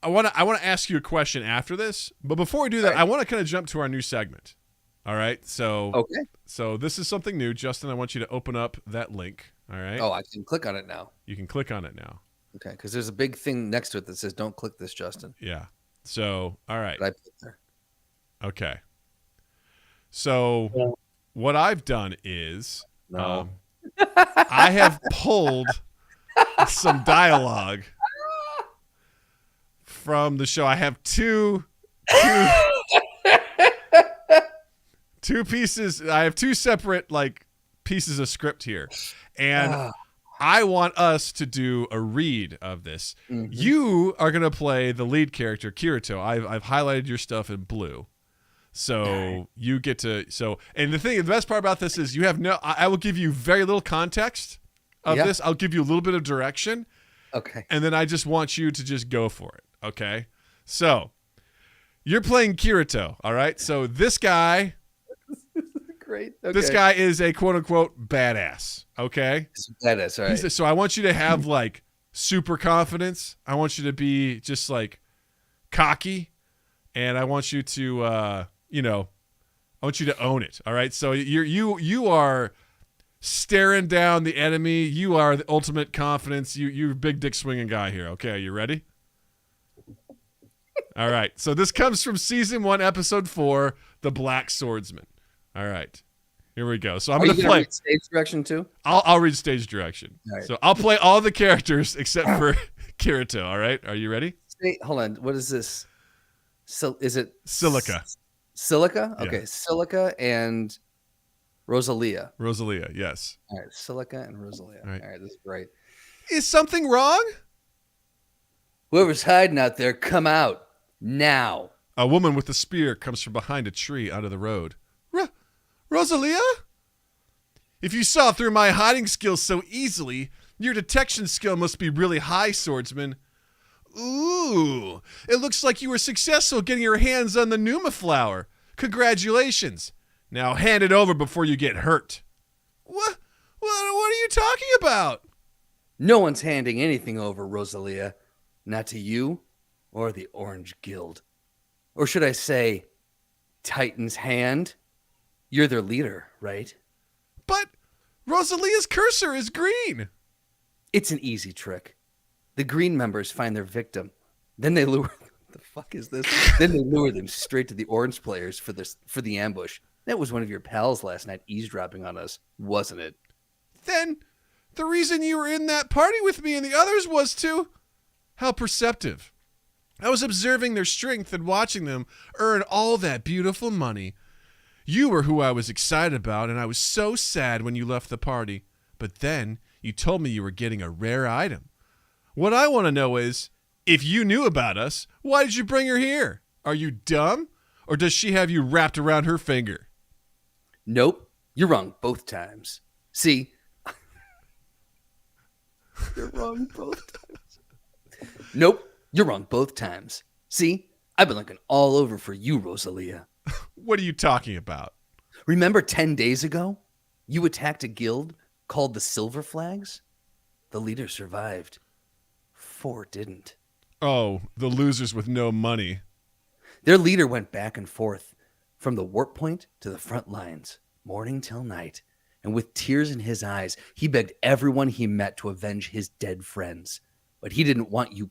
I want to ask you a question after this, but before we do that, I want to kind of jump to our new segment. All right. So this is something new, Justin. I want you to open up that link. All right. Oh, I can click on it now. You can click on it now. Okay, because there's a big thing next to it that says "Don't click this, Justin." Yeah. So, all right. I put there. Okay. So, what I've done is I have pulled some dialogue from the show. I have two pieces. I have 2 separate like pieces of script here, and I want us to do a read of this. Mm-hmm. You are going to play the lead character, Kirito. I've highlighted your stuff in blue. So you get to, and the best part about this is you have I will give you very little context of this. I'll give you a little bit of direction. Okay. And then I just want you to just go for it. Okay. So you're playing Kirito. All right. So this guy, Great. Okay. this guy is a quote unquote badass. Okay. Badass. All right. So I want you to have like super confidence. I want you to be just like cocky, and I want you to, I want you to own it. All right. So you are staring down the enemy. You are the ultimate confidence. You're a big dick swinging guy here. Okay. Are you ready? All right. So this comes from season 1, episode 4, The Black Swordsman. All right. Here we go. So I'm going to play read stage direction too. I'll read stage direction. Right. So I'll play all the characters except for Kirito. All right. Are you ready? Hold on. What is this? Is it Silica? Silica? Okay. Yeah. Silica and Rosalia. Rosalia. Yes. All right. Silica and Rosalia. All right. This is great. Is something wrong? Whoever's hiding out there, come out now. A woman with a spear comes from behind a tree out of the road. Rosalia? If you saw through my hiding skills so easily, your detection skill must be really high, swordsman. Ooh, it looks like you were successful getting your hands on the Numa flower. Congratulations. Now hand it over before you get hurt. What are you talking about? No one's handing anything over, Rosalia. Not to you or the Orange Guild. Or should I say, Titan's Hand? You're their leader, right? But Rosalia's cursor is green. It's an easy trick. The green members find their victim. Then they lure... the fuck is this? Then they lure them straight to the orange players for the ambush. That was one of your pals last night eavesdropping on us, wasn't it? Then the reason you were in that party with me and the others was to... How perceptive. I was observing their strength and watching them earn all that beautiful money. You were who I was excited about, and I was so sad when you left the party. But then you told me you were getting a rare item. What I want to know is, if you knew about us, why did you bring her here? Are you dumb? Or does she have you wrapped around her finger? Nope. You're wrong both times. See? You're wrong both times. Nope. You're wrong both times. See? I've been looking all over for you, Rosalia. What are you talking about? Remember 10 days ago? You attacked a guild called the Silver Flags? The leader survived. 4 didn't. Oh, the losers with no money. Their leader went back and forth from the warp point to the front lines, morning till night. And with tears in his eyes, he begged everyone he met to avenge his dead friends. But he didn't want you...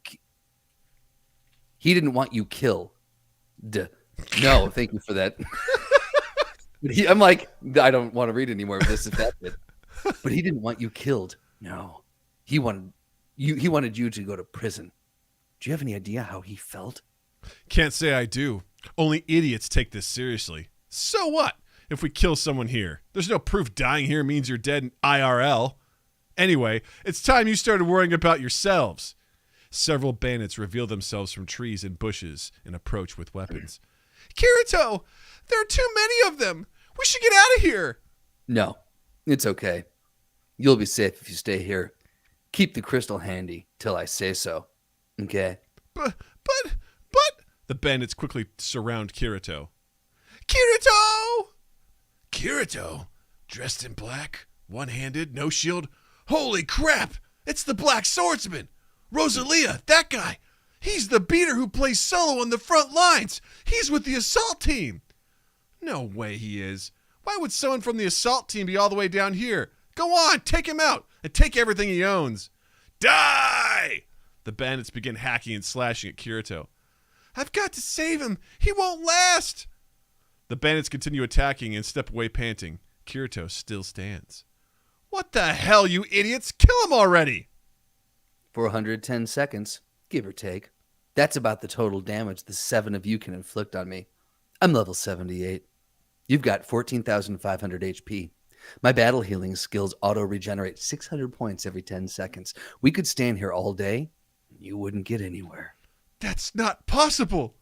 killed. No, thank you for that. I'm like, I don't want to read any more of this if that's it. But he didn't want you killed. No. He wanted you to go to prison. Do you have any idea how he felt? Can't say I do. Only idiots take this seriously. So what if we kill someone here? There's no proof dying here means you're dead in IRL. Anyway, it's time you started worrying about yourselves. Several bandits reveal themselves from trees and bushes and approach with weapons. Kirito, there are too many of them. We should get out of here. No, it's okay. You'll be safe if you stay here. Keep the crystal handy till I say so. Okay? But, the bandits quickly surround Kirito. Kirito! Kirito? Dressed in black? One-handed? No shield? Holy crap! It's the Black Swordsman! Rosalia, that guy! He's the beater who plays solo on the front lines! He's with the assault team! No way he is. Why would someone from the assault team be all the way down here? Go on, take him out, and take everything he owns. Die! The bandits begin hacking and slashing at Kirito. I've got to save him. He won't last. The bandits continue attacking and step away panting. Kirito still stands. What the hell, you idiots? Kill him already! 410 seconds, give or take. That's about the total damage the 7 of you can inflict on me. I'm level 78. You've got 14,500 HP. My battle healing skills auto-regenerate 600 points every 10 seconds. We could stand here all day. You wouldn't get anywhere. That's not possible.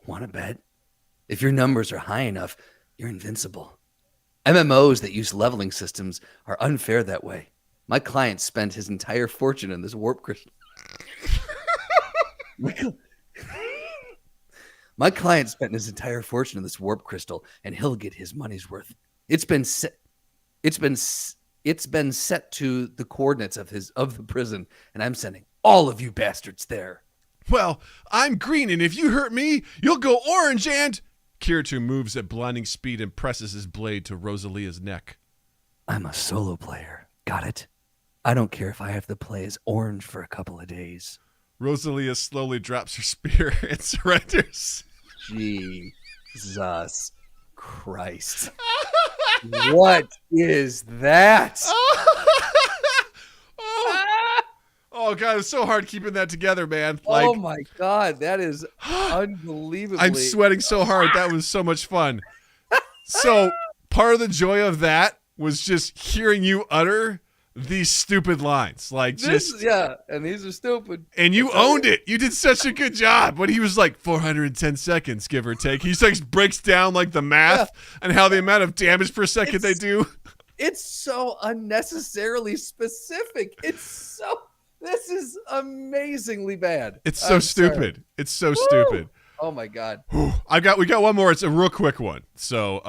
Want to bet? If your numbers are high enough, you're invincible. MMOs that use leveling systems are unfair that way. My client spent his entire fortune in this warp crystal. My client spent his entire fortune in this warp crystal, and he'll get his money's worth. It's been set to the coordinates of the prison, and I'm sending all of you bastards there. Well, I'm green, and if you hurt me, you'll go orange and... Kirito moves at blinding speed and presses his blade to Rosalia's neck. I'm a solo player. Got it? I don't care if I have to play as orange for a couple of days. Rosalia slowly drops her spear and surrenders. Jesus Christ. What is that? Oh, God, it's so hard keeping that together, man. Oh, my God. That is unbelievably... I'm sweating so hard. That was so much fun. So part of the joy of that was just hearing you utter these stupid lines. Like, and these are stupid. And you owned it. You did such a good job. When he was like 410 seconds, give or take. He like breaks down like the math and how the amount of damage per second they do. It's so unnecessarily specific. This is amazingly bad. It's so stupid. Sorry. It's so stupid. Oh my God. We got one more. It's a real quick one. So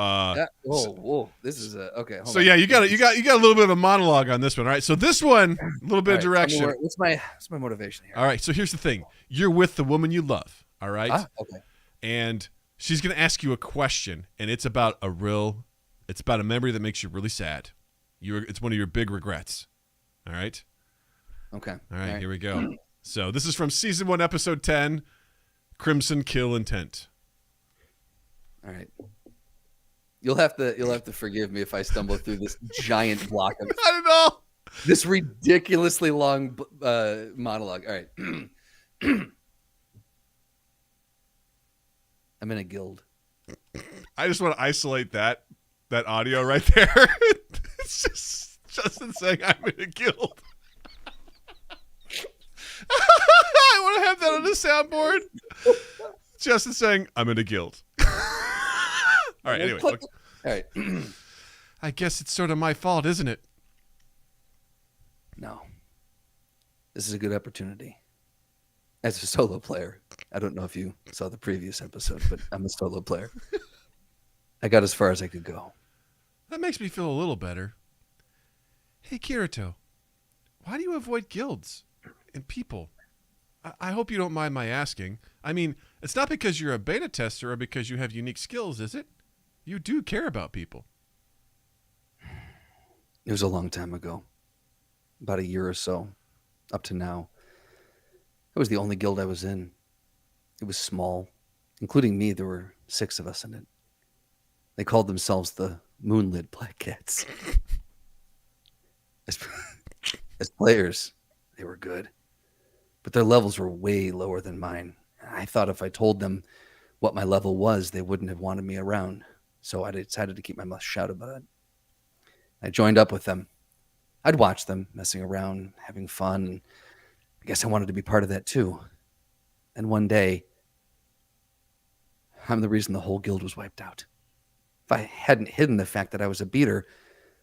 this is okay. So yeah, you got a little bit of a monologue on this one, all right? So this one, a little bit of direction. What's my motivation here? All right. So here's the thing. You're with the woman you love, all right? Okay. And she's gonna ask you a question, and it's about a memory that makes you really sad. It's one of your big regrets. All right. Okay. All right. Here we go. So this is from season 1, episode 10. Crimson Kill Intent. All right. You'll have to forgive me if I stumble through this giant block of I don't know. This ridiculously long monologue. All right. I'm in a guild. I just want to isolate that audio right there. It's just Justin saying I'm in a guild. I want to have that on the soundboard. Justin saying, I'm in a guild. All right, anyway. Look. All right. I guess it's sort of my fault, isn't it? No. This is a good opportunity. As a solo player, I don't know if you saw the previous episode, but I'm a solo player. I got as far as I could go. That makes me feel a little better. Hey, Kirito, why do you avoid guilds and people? I hope you don't mind my asking. I mean, it's not because you're a beta tester or because you have unique skills, is it? You do care about people. It was a long time ago. About a year or so. Up to now. It was the only guild I was in. It was small. Including me, there were 6 of us in it. They called themselves the Moonlit Black Cats. As players, they were good. But their levels were way lower than mine. I thought if I told them what my level was, they wouldn't have wanted me around. So I decided to keep my mouth shut about it. I joined up with them. I'd watch them messing around, having fun. And I guess I wanted to be part of that too. And one day, I'm the reason the whole guild was wiped out. If I hadn't hidden the fact that I was a beater,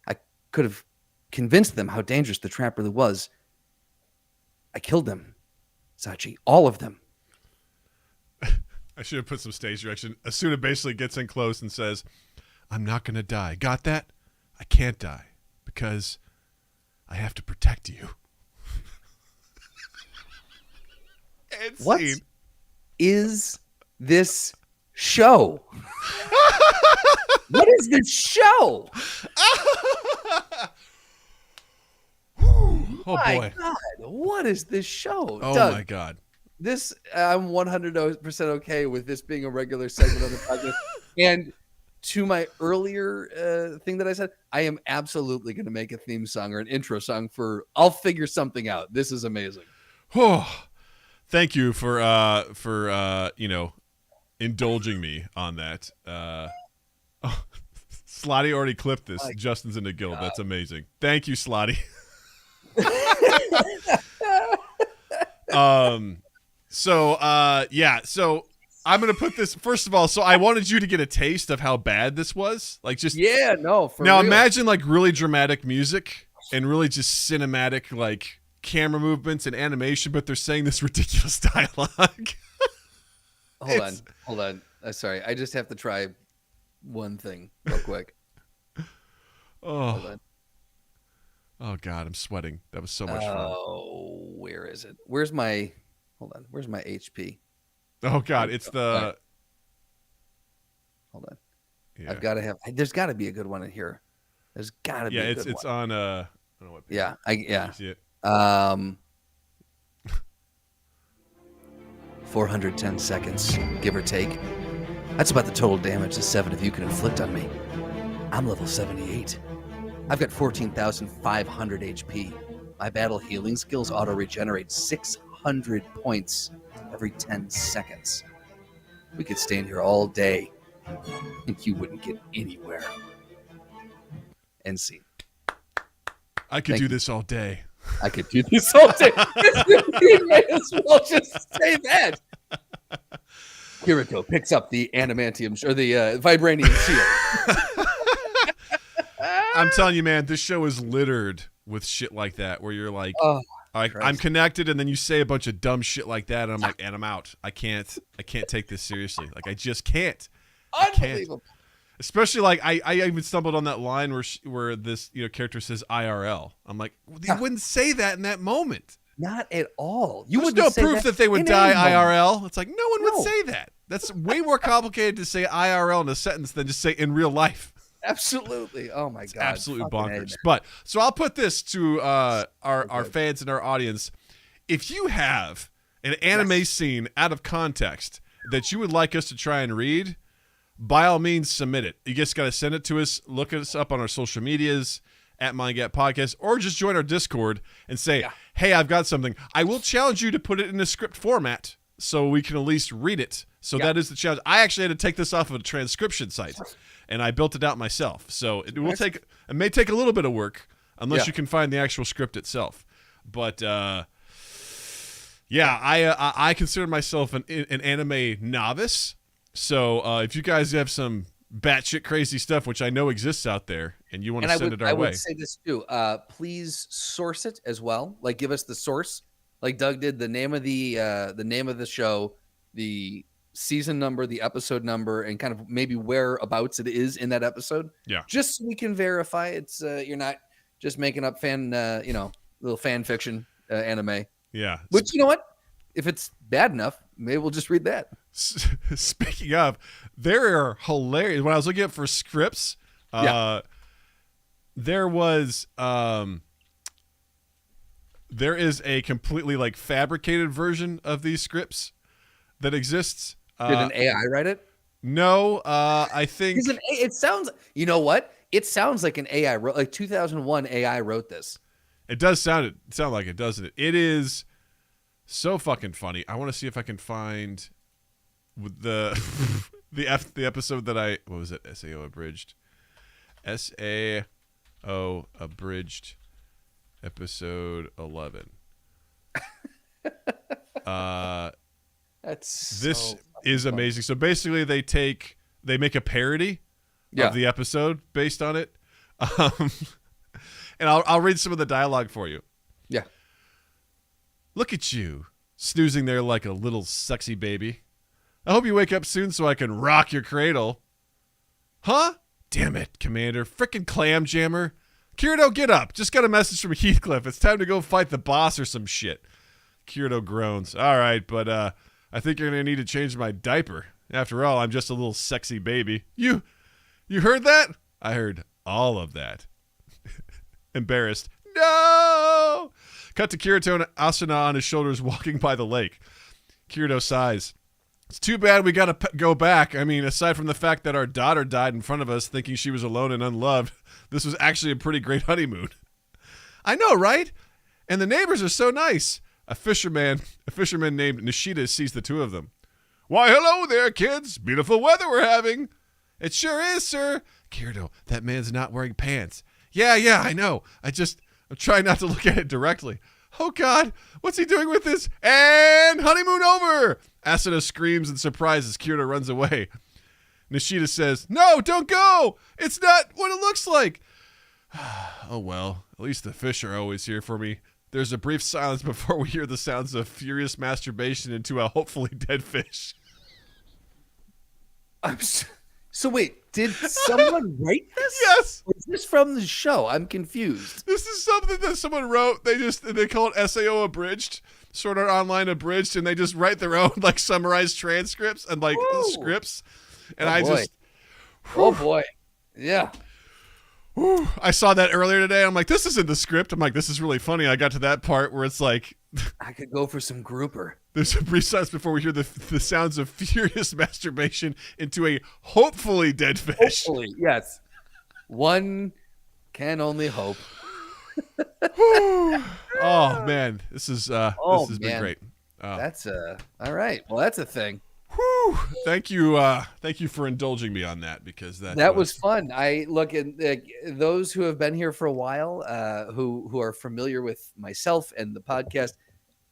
I could have convinced them how dangerous the trap really was. I killed them. Sachi, all of them. I should have put some stage direction. Asuna basically gets in close and says, I'm not going to die. Got that? I can't die because I have to protect you. What is this show? What is this show? Oh, boy. God, what is this show? Oh, Doug, my God. This, I'm 100% okay with this being a regular segment on the podcast. And to my earlier thing that I said, I am absolutely going to make a theme song or an intro song I'll figure something out. This is amazing. Oh, thank you for indulging me on that. Slotty already clipped this. My Justin's in the guild. God. That's amazing. Thank you, Slotty. So I'm gonna put this first of all. So I wanted you to get a taste of how bad this was. Like just now real. Imagine like really dramatic music and really just cinematic like camera movements and animation, but they're saying this ridiculous dialogue. Hold on. Sorry, I just have to try one thing real quick. Oh God, I'm sweating. That was so much fun. Oh, where is it? Where's my HP? Oh God, it's the. Hold on. Yeah. I've got to have. There's got to be a good one in here. There's got to be. It's on. I don't know what. Yeah, You see it? 410 seconds, give or take. That's about the total damage the 7 of you can inflict on me. I'm level 78. I've got 14,500 HP. My battle healing skills auto-regenerate 600 points every 10 seconds. We could stand here all day, and you wouldn't get anywhere. End scene. I could do this all day. I could do this all day. You may as well just say that. Kirito picks up the adamantium or the vibranium shield. I'm telling you, man, this show is littered with shit like that where you're like, I'm connected, and then you say a bunch of dumb shit like that, and I'm like, and I'm out. I can't take this seriously. Like, I just can't. Unbelievable. Especially like I even stumbled on that line where this character says IRL. I'm like, they wouldn't say that in that moment. Not at all. You There's wouldn't no say proof that they would die IRL. It's like no one would No. say that. That's way more complicated to say IRL in a sentence than just say in real life. Absolutely. Oh my God. Absolutely Fucking bonkers. A, But so I'll put this to our fans and our audience. If you have an anime scene out of context that you would like us to try and read, by all means, submit it. You just got to send it to us. Look us up on our social medias at MindGap Podcast, or just join our Discord and say, hey, I've got something. I will challenge you to put it in a script format so we can at least read it. So that is the challenge. I actually had to take this off of a transcription site, and I built it out myself. So it may take a little bit of work unless you can find the actual script itself. But I consider myself an anime novice. So if you guys have some batshit crazy stuff, which I know exists out there, and you want to send it our way. I would say this too. Please source it as well. Like, give us the source, like Doug did. The name of the show, the season number, the episode number, and kind of maybe whereabouts it is in that episode. Yeah. Just so we can verify it's you're not just making up little fan fiction anime. Yeah. Which, you know what? If it's bad enough, maybe we'll just read that. Speaking of, there are hilarious. When I was looking up for scripts, there is a completely like fabricated version of these scripts that exists. Did an AI write it? No, I think it sounds. You know what? It sounds like an AI wrote, like 2001 AI wrote this. It does sound like it, doesn't it? It is so fucking funny. I want to see if I can find the the episode that what was it? SAO abridged. SAO abridged episode 11. This is amazing. So basically they make a parody of the episode based on it. And I'll read some of the dialogue for you. Yeah. Look at you, snoozing there like a little sexy baby. I hope you wake up soon so I can rock your cradle. Huh? Damn it, Commander. Frickin' clam jammer. Kirito, get up. Just got a message from Heathcliff. It's time to go fight the boss or some shit. Kirito groans. All right, but I think you're going to need to change my diaper. After all, I'm just a little sexy baby. You heard that? I heard all of that. Embarrassed. No! Cut to Kirito and Asuna on his shoulders walking by the lake. Kirito sighs. It's too bad we got to go back. I mean, aside from the fact that our daughter died in front of us thinking she was alone and unloved, this was actually a pretty great honeymoon. I know, right? And the neighbors are so nice. A fisherman named Nishida sees the two of them. Why, hello there, kids. Beautiful weather we're having. It sure is, sir. Kirito, that man's not wearing pants. Yeah, I know. I'm trying not to look at it directly. Oh, God, what's he doing with this? And honeymoon over. Asuna screams in surprise as Kirito runs away. Nishida says, no, don't go. It's not what it looks like. Oh, well, at least the fish are always here for me. There's a brief silence before we hear the sounds of furious masturbation into a hopefully dead fish. So wait, did someone write this? Yes. Or is this from the show? I'm confused. This is something that someone wrote. They call it SAO abridged, Sword Art Online abridged, and they just write their own like summarized transcripts and like scripts. And oh boy, yeah. I saw that earlier today. I'm like, this isn't the script. I'm like, this is really funny. I got to that part where it's like, I could go for some grouper. There's a brief silence before we hear the sounds of furious masturbation into a hopefully dead fish. Hopefully, yes. One can only hope. Oh man, this has been great. That's all right. Well, that's a thing. Whew. Thank you for indulging me on that, because that was fun. I look at those who have been here for a while, who are familiar with myself and the podcast,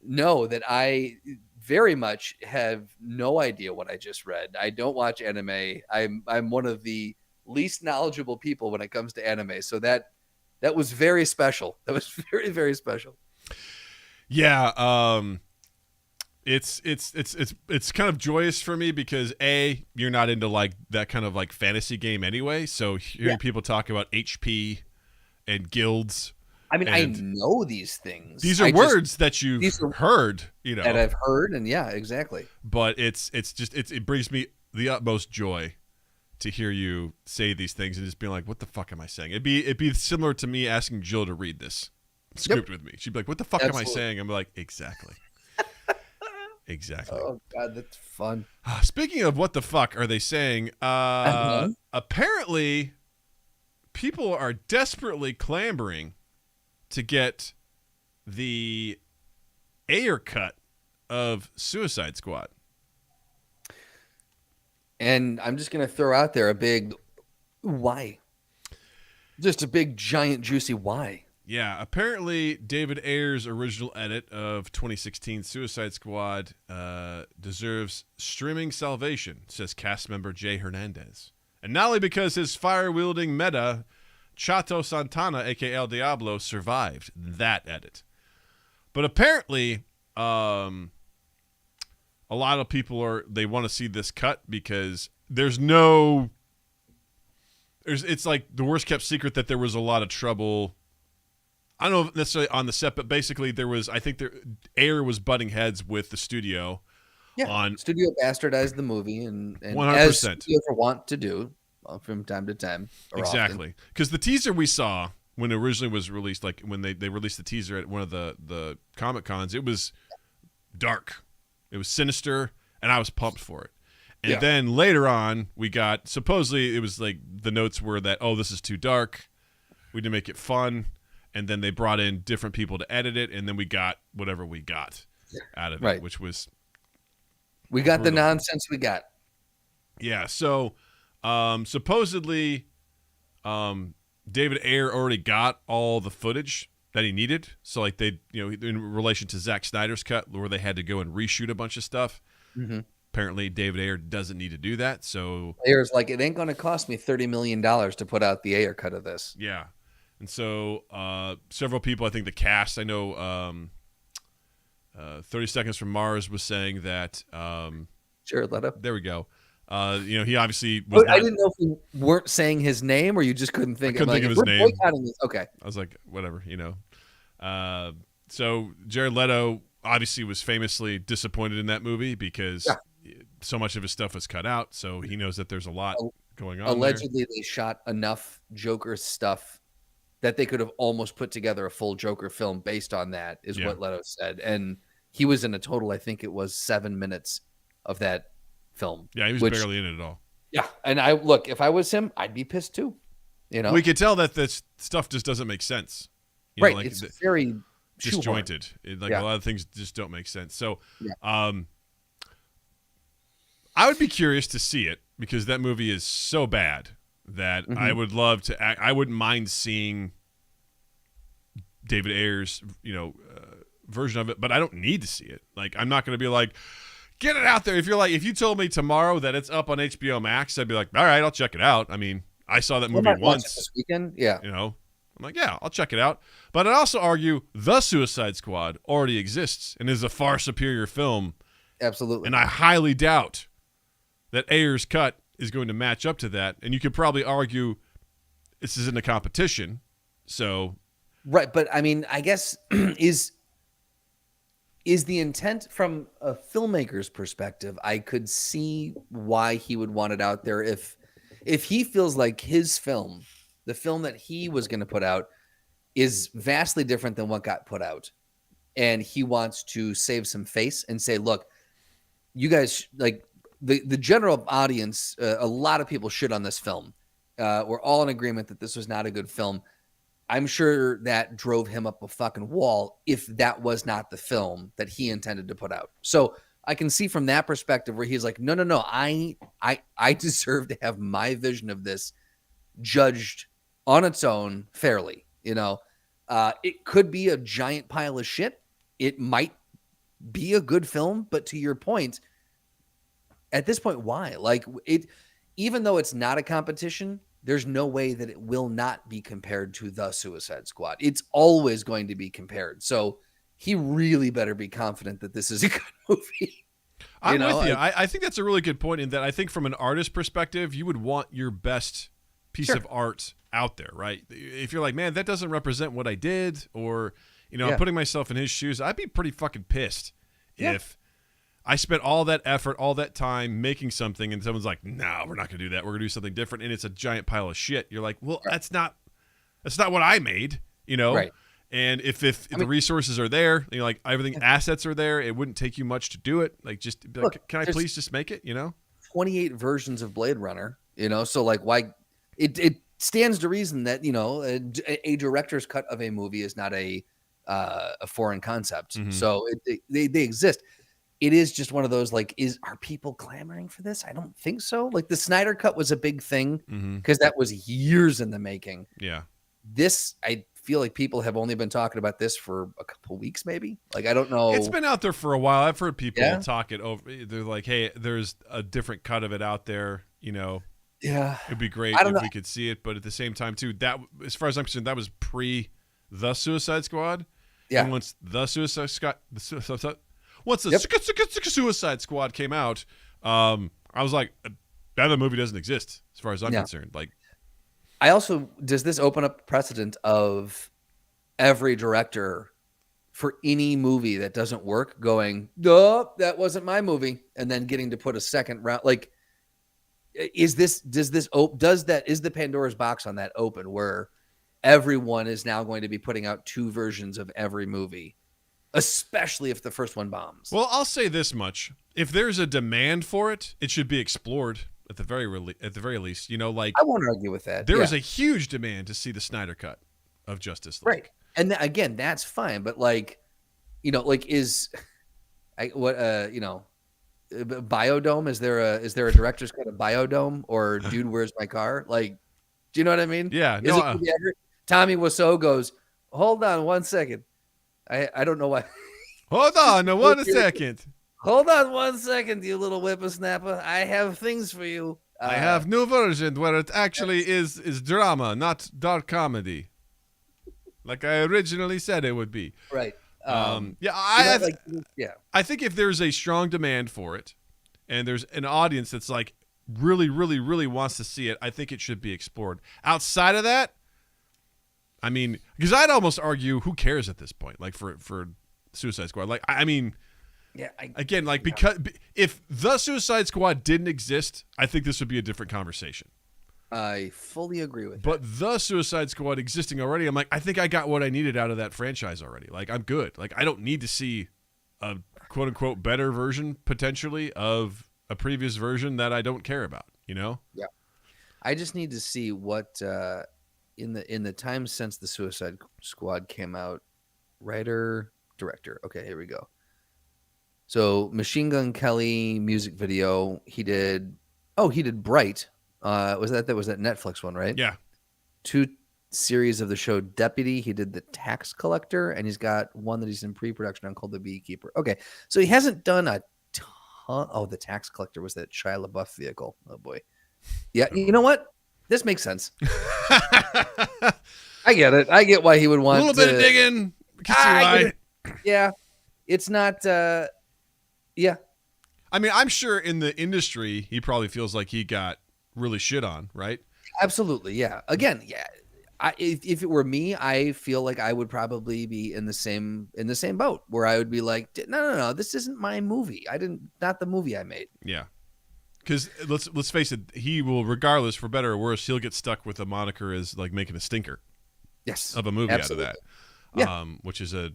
know that I very much have no idea what I just read. I don't watch anime. I'm one of the least knowledgeable people when it comes to anime. So that was very special. That was very, very special. Yeah. It's kind of joyous for me because A, you're not into like that kind of like fantasy game anyway. So hearing people talk about HP and guilds. I mean, I know these things. These are words that you've heard, that I've heard, and yeah, exactly. But it brings me the utmost joy to hear you say these things and just being like, what the fuck am I saying? It'd be similar to me asking Jill to read this script with me. She'd be like, what the fuck am I saying? I'm like, exactly. Exactly. Oh God, that's fun. Speaking of what the fuck are they saying? Apparently, people are desperately clamoring to get the Ayer cut of Suicide Squad. And I'm just gonna throw out there a big why. Just a big, giant, juicy why. Yeah, apparently David Ayer's original edit of 2016 Suicide Squad deserves streaming salvation, says cast member Jay Hernandez. And not only because his fire-wielding meta, Chato Santana, a.k.a. El Diablo, survived that edit. But apparently, a lot of people they want to see this cut because it's like the worst kept secret that there was a lot of trouble. I don't know if necessarily on the set, but basically Ayer was butting heads with the studio. Yeah, studio bastardized the movie and 100%. As studios want to do from time to time. Exactly. Because the teaser we saw when it originally was released, like when they released the teaser at one of the Comic Cons, it was dark. It was sinister, and I was pumped for it. And then later on, we got, supposedly it was like the notes were that, oh, this is too dark. We didn't make it fun. And then they brought in different people to edit it, and then we got whatever we got out of it, which was we got brutal. The nonsense we got. Yeah, so supposedly David Ayer already got all the footage that he needed. So like they, in relation to Zack Snyder's cut where they had to go and reshoot a bunch of stuff. Mm-hmm. Apparently David Ayer doesn't need to do that. So Ayer's like, it ain't going to cost me $30 million to put out the Ayer cut of this. Yeah. And so several people, I think the cast, I know 30 Seconds from Mars was saying that Jared Leto. There we go. He obviously was I didn't know if you weren't saying his name or you just couldn't think of his name. Okay. I was like, whatever, So Jared Leto obviously was famously disappointed in that movie because so much of his stuff was cut out. So he knows that there's a lot going on. Allegedly, they shot enough Joker stuff that they could have almost put together a full Joker film based on that, is what Leto said. And he was in a total, I think it was 7 minutes of that film. Yeah, he was barely in it at all. Yeah, and if I was him, I'd be pissed too. We could tell that this stuff just doesn't make sense. Right, it's very disjointed. A lot of things just don't make sense. So, I would be curious to see it because that movie is so bad that Mm-hmm. I would love to. I wouldn't mind seeing David Ayer's, version of it, but I don't need to see it. Like, I'm not going to be like, get it out there. If you told me tomorrow that it's up on HBO Max, I'd be like, all right, I'll check it out. I mean, I saw that movie once this weekend. Yeah. I'm like, yeah, I'll check it out. But I'd also argue The Suicide Squad already exists and is a far superior film. Absolutely. And I highly doubt that Ayer's cut is going to match up to that. And you could probably argue this isn't a competition. So. Right. But I mean, I guess is the intent from a filmmaker's perspective, I could see why he would want it out there if he feels like his film, the film that he was going to put out, is vastly different than what got put out. And he wants to save some face and say, look, you guys, like the general audience, a lot of people shit on this film. We're all in agreement that this was not a good film. I'm sure that drove him up a fucking wall if that was not the film that he intended to put out. So I can see from that perspective where he's like, no, I deserve to have my vision of this judged on its own fairly. It could be a giant pile of shit. It might be a good film, but to your point, at this point, why? Like, even though it's not a competition, there's no way that it will not be compared to The Suicide Squad. It's always going to be compared. So he really better be confident that this is a good movie. I'm with you. I think that's a really good point in that I think from an artist perspective, you would want your best piece of art out there, right? If you're like, man, that doesn't represent what I did, or, I'm putting myself in his shoes, I'd be pretty fucking pissed if I spent all that effort, all that time making something, and someone's like, "No, we're not going to do that. We're going to do something different," and it's a giant pile of shit. You're like, "Well, that's not what I made," Right. And if the resources are there, like assets are there, it wouldn't take you much to do it. Like, just be like, can I please just make it? 28 versions of Blade Runner. So like, why? It stands to reason that a director's cut of a movie is not a foreign concept. Mm-hmm. So they exist. It is just one of those, like, are people clamoring for this? I don't think so. Like, the Snyder Cut was a big thing because that was years in the making. Yeah. This, I feel like people have only been talking about this for a couple weeks, maybe. Like, I don't know. It's been out there for a while. I've heard people talk it over. They're like, hey, there's a different cut of it out there. Yeah. It'd be great if we could see it. But at the same time, too, that, as far as I'm concerned, that was pre The Suicide Squad. Yeah. And once the Suicide Squad came out, I was like, that movie doesn't exist as far as I'm concerned. Like, does this open up precedent of every director for any movie that doesn't work going, no, that wasn't my movie, and then getting to put a second round? Like, is the Pandora's box on that open where everyone is now going to be putting out two versions of every movie? Especially if the first one bombs. Well, I'll say this much: if there's a demand for it, it should be explored at the very least. Like, I won't argue with that. There is a huge demand to see the Snyder Cut of Justice League, right? And again, that's fine. But like, Biodome? Is there a director's cut of Biodome or Dude, Where's My Car? Like, do you know what I mean? Yeah. Tommy Wiseau goes, hold on 1 second. I don't know why. Hold on, one second. Hold on 1 second, you little whippersnapper. I have things for you. I have new version where it actually is drama, not dark comedy, like I originally said it would be. Right. I think if there's a strong demand for it, and there's an audience that's like really, really, really wants to see it, I think it should be explored. Outside of that, I mean, because I'd almost argue, who cares at this point? Like for Suicide Squad, like because if the Suicide Squad didn't exist, I think this would be a different conversation. I fully agree with that. But the Suicide Squad existing already, I'm like, I think I got what I needed out of that franchise already. Like, I'm good. Like, I don't need to see a quote unquote better version potentially of a previous version that I don't care about. Yeah. I just need to see what. In the time since the Suicide Squad came out, writer, director. Okay, here we go. So Machine Gun Kelly music video. He did Bright, Was that Netflix one, right? Yeah. 2 series of the show Deputy. He did The Tax Collector, and he's got one that he's in pre-production on called The Beekeeper. Okay, so he hasn't done a ton. Oh, The Tax Collector was that Shia LaBeouf vehicle. Oh boy. Yeah, you know what? This makes sense. I get it. I get why he would want a little bit of digging. Yeah, it's not. Yeah, I mean, I'm sure in the industry, he probably feels like he got really shit on, right? absolutely. Yeah. Again, yeah. If it were me, I feel like I would probably be in the same boat where I would be like, no, this isn't my movie. Not the movie I made. Yeah. Because let's face it, he will, regardless, for better or worse, he'll get stuck with a moniker as like making a stinker. Yes, of a movie absolutely. out of that. Yeah. Which is a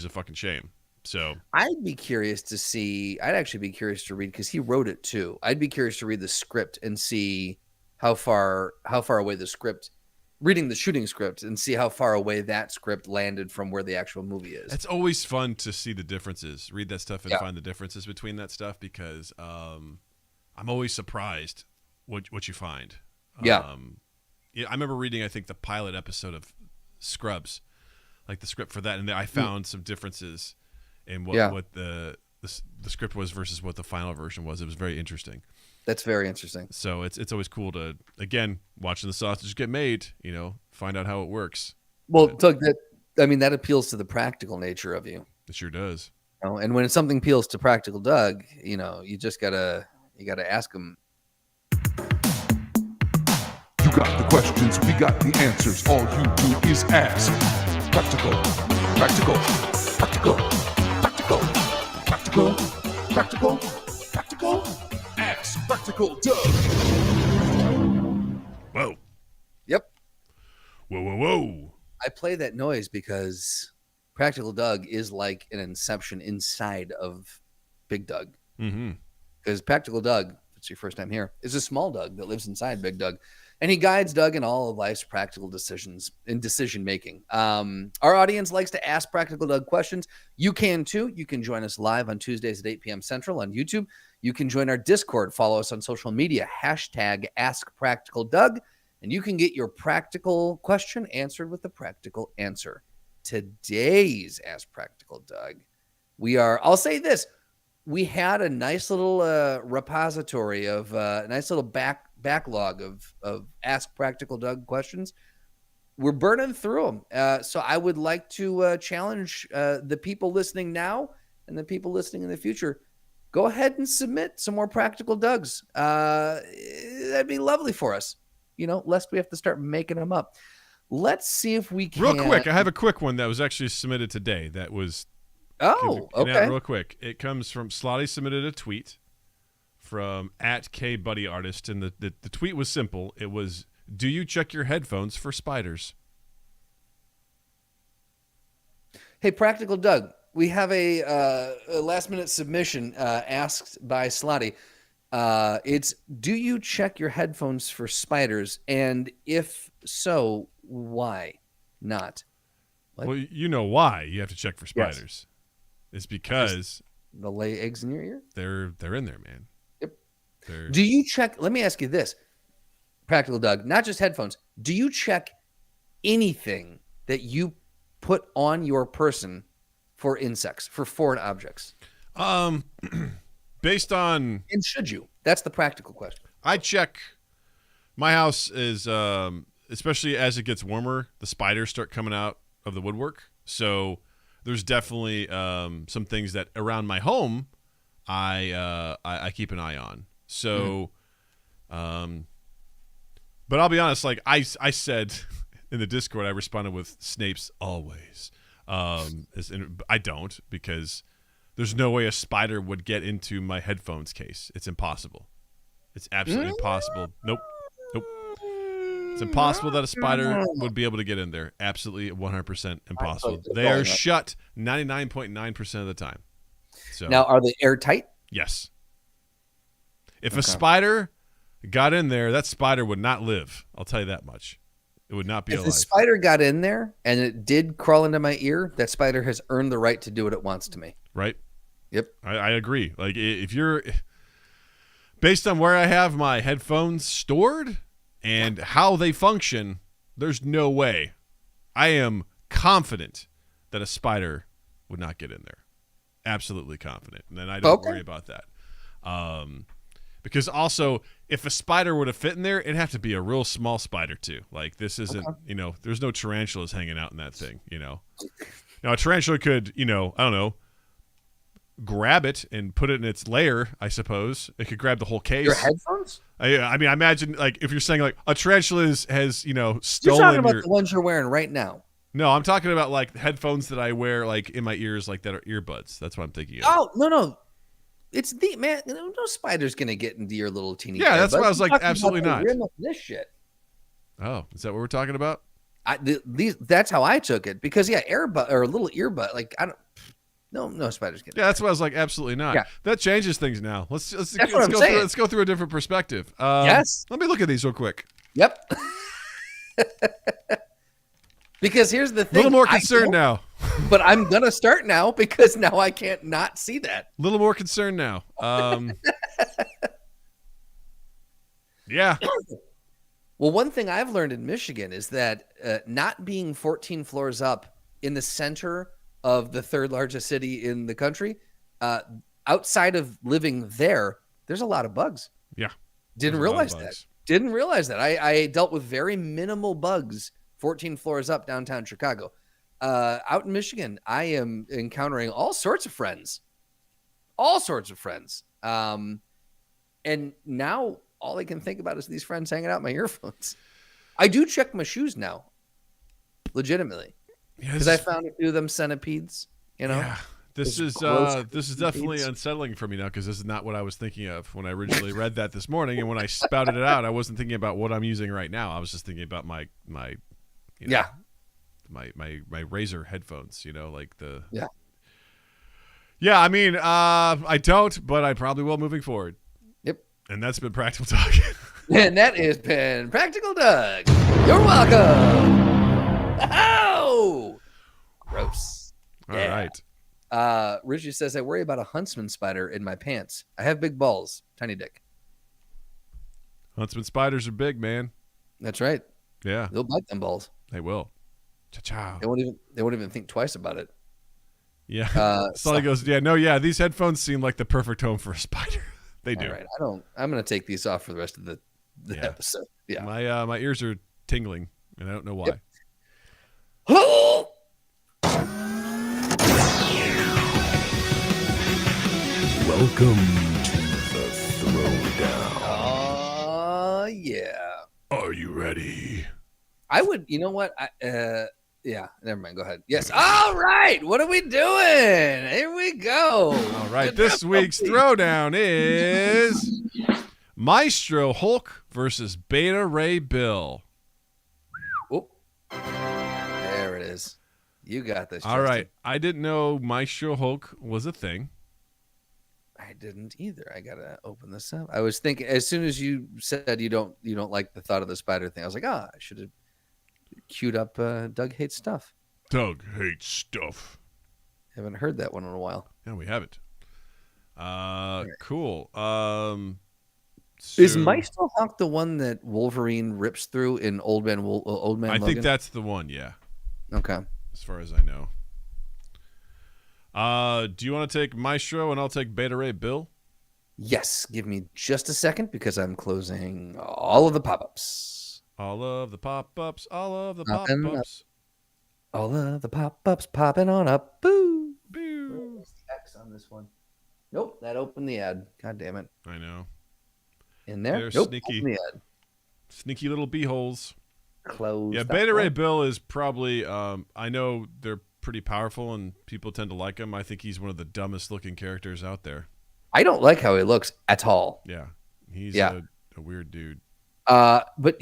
fucking shame. So I'd actually be curious to read, because he wrote it too. I'd be curious to read the script and see how far away the script, reading the shooting script, and see how far away that script landed from where the actual movie is. It's always fun to see the differences, read that stuff and find the differences between that stuff, because I'm always surprised what you find. Yeah. I remember reading, I think, the pilot episode of Scrubs, like the script for that, and I found some differences in what the script was versus what the final version was. It was very interesting. That's very interesting. So it's always cool to, again, watching the sausage get made, find out how it works. Well, Doug, that appeals to the practical nature of you. It sure does. And when something appeals to practical Doug, you just gotta ask him. You got the questions, we got the answers. All you do is ask. Practical, practical, practical, practical, practical, practical, practical. Ask Practical Doug. Whoa. Yep. Whoa. I play that noise because Practical Doug is like an inception inside of Big Doug. Mm-hmm. Because Practical Doug, if it's your first time here, is a small Doug that lives inside Big Doug. And he guides Doug in all of life's practical decisions in decision making. Our audience likes to ask Practical Doug questions. You can too. You can join us live on Tuesdays at 8 p.m. Central on YouTube. You can join our Discord. Follow us on social media. #AskPracticalDoug. And you can get your practical question answered with a practical answer. Today's Ask Practical Doug, I'll say this. We had a nice little repository of a nice little backlog of Ask Practical Doug questions. We're burning through them. So I would like to challenge the people listening now and the people listening in the future. Go ahead and submit some more Practical Dougs. That'd be lovely for us, lest we have to start making them up. Let's see if we can. Real quick, I have a quick one that was actually submitted today that was okay. Real quick. It comes from Slotty submitted a tweet from @KBuddyArtist, and the tweet was simple. It was, do you check your headphones for spiders? Hey, Practical Doug, we have a last-minute submission asked by Slotty. It's, do you check your headphones for spiders? And if so, why not? What? Well, you know why you have to check for spiders. Yes. It's because they'll lay eggs in your ear? they're in there, man. Yep. Do you check? Let me ask you this, Practical Doug, not just headphones. Do you check anything that you put on your person for insects, for foreign objects? Based on, and should you? That's the practical question. I check. My house is, especially as it gets warmer, the spiders start coming out of the woodwork. So there's definitely some things that around my home I keep an eye on. So, but I'll be honest. Like I said in the Discord, I responded with Snape's always. I don't, because there's no way a spider would get into my headphones case. It's impossible. It's absolutely impossible. Nope. It's impossible that a spider would be able to get in there. Absolutely 100% impossible. They are shut 99.9% of the time. So now, are they airtight? Yes. If a spider got in there, that spider would not live. I'll tell you that much. It would not be alive. If the spider got in there and it did crawl into my ear, that spider has earned the right to do what it wants to me. Right? Yep. I agree. Like, if you're... Based on where I have my headphones stored and how they function, there's no way. I am confident that a spider would not get in there. Absolutely confident. And then I don't worry about that. Because also, if a spider were to fit in there, it'd have to be a real small spider too. Like this isn't, there's no tarantulas hanging out in that thing, Now a tarantula could, I don't know, grab it and put it in its lair, I suppose. It could grab the whole case. Your headphones? I mean, I imagine like if you're saying like a tarantula has stolen You're talking about the ones you're wearing right now. No, I'm talking about like headphones that I wear like in my ears, like that are earbuds. That's what I'm thinking of. Oh, no. It's the man. No spider's gonna get into your little teeny. Yeah, that's what I was like. Absolutely not. This shit. Oh, is that what we're talking about? That's how I took it because airbud or a little earbud. Like I don't. No spiders get. Yeah, that's what I was like. Absolutely not. Yeah. That changes things now. Let's go through a different perspective. Yes. Let me look at these real quick. Yep. Because here's the thing. A little more concerned now. But I'm gonna start now because now I can't not see that. A little more concerned now. Yeah. Well, one thing I've learned in Michigan is that not being 14 floors up in the center of the third largest city in the country, outside of living there's a lot of bugs. Yeah. Didn't realize that. I dealt with very minimal bugs 14 floors up downtown Chicago. Out in Michigan, I am encountering all sorts of friends. And now all I can think about is these friends hanging out in my earphones. I do check my shoes now, legitimately, because I found a few of them centipedes. Yeah, this is definitely unsettling for me now because this is not what I was thinking of when I originally read that this morning, and when I spouted it out, I wasn't thinking about what I'm using right now. I was just thinking about my Razer headphones. Like the I mean, I don't, but I probably will moving forward. Yep. And that's been Practical Talk. And that has been Practical Doug. You're welcome. Oh, gross. All right. Richie says, I worry about a huntsman spider in my pants. I have big balls, tiny dick. Huntsman spiders are big, man. That's right. Yeah. They'll bite them balls. They will. Cha-chow. They won't even think twice about it. Yeah. Sully goes, these headphones seem like the perfect home for a spider. They do. All right. I'm going to take these off for the rest of the episode. Yeah. My ears are tingling, and I don't know why. Yep. Welcome to the Throwdown. Oh, yeah. Are you ready? I would, you know what? Never mind. Go ahead. Yes. All right. What are we doing? Here we go. All right. This week's Throwdown is Maestro Hulk versus Beta Ray Bill. Oh, there it is. You got this. All right. I didn't know Maestro Hulk was a thing. I didn't either. I gotta open this up. I was thinking as soon as you said you don't like the thought of the spider thing, I was like, I should have queued up Doug Hates Stuff. Doug Hates Stuff. Haven't heard that one in a while. Yeah, we haven't. Cool. Is Maestro Hulk the one that Wolverine rips through in Old Man Logan? I think that's the one, yeah. Okay. As far as I know. Do you want to take Maestro and I'll take Beta Ray Bill? Yes. Give me just a second because I'm closing all of the pop-ups. All of the pop-ups. All of the pop-ups. All of the pop-ups popping on up. Boo. Boo. Where's the X on this one? Nope. That opened the ad. God damn it. I know. In there? They're nope. sneaky. Open the ad. Sneaky little beeholes. Close. Yeah, Beta Ray Bill is probably, I know they're pretty powerful and people tend to like him. I think he's one of the dumbest looking characters out there. I don't like how he looks at all. Yeah. He's a weird dude. But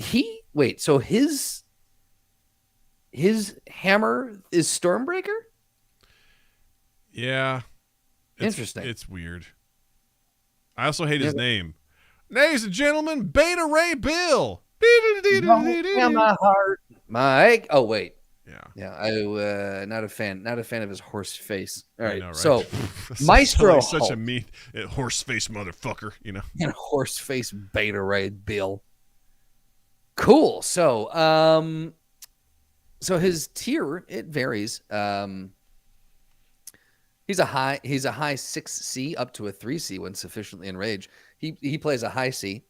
so his hammer is Stormbreaker? Yeah. Interesting. It's weird. I also hate his name. Ladies and gentlemen, Beta Ray Bill. My heart. Mike. Oh, wait. Yeah. I not a fan of his horse face. All right, I know, right? so Sounds Maestro like such a Hulk mean horse face motherfucker, you know. and horse face Beta Ray Bill. Cool. So his tier, it varies. He's a high 6C up to a 3C when sufficiently enraged. He plays a high C.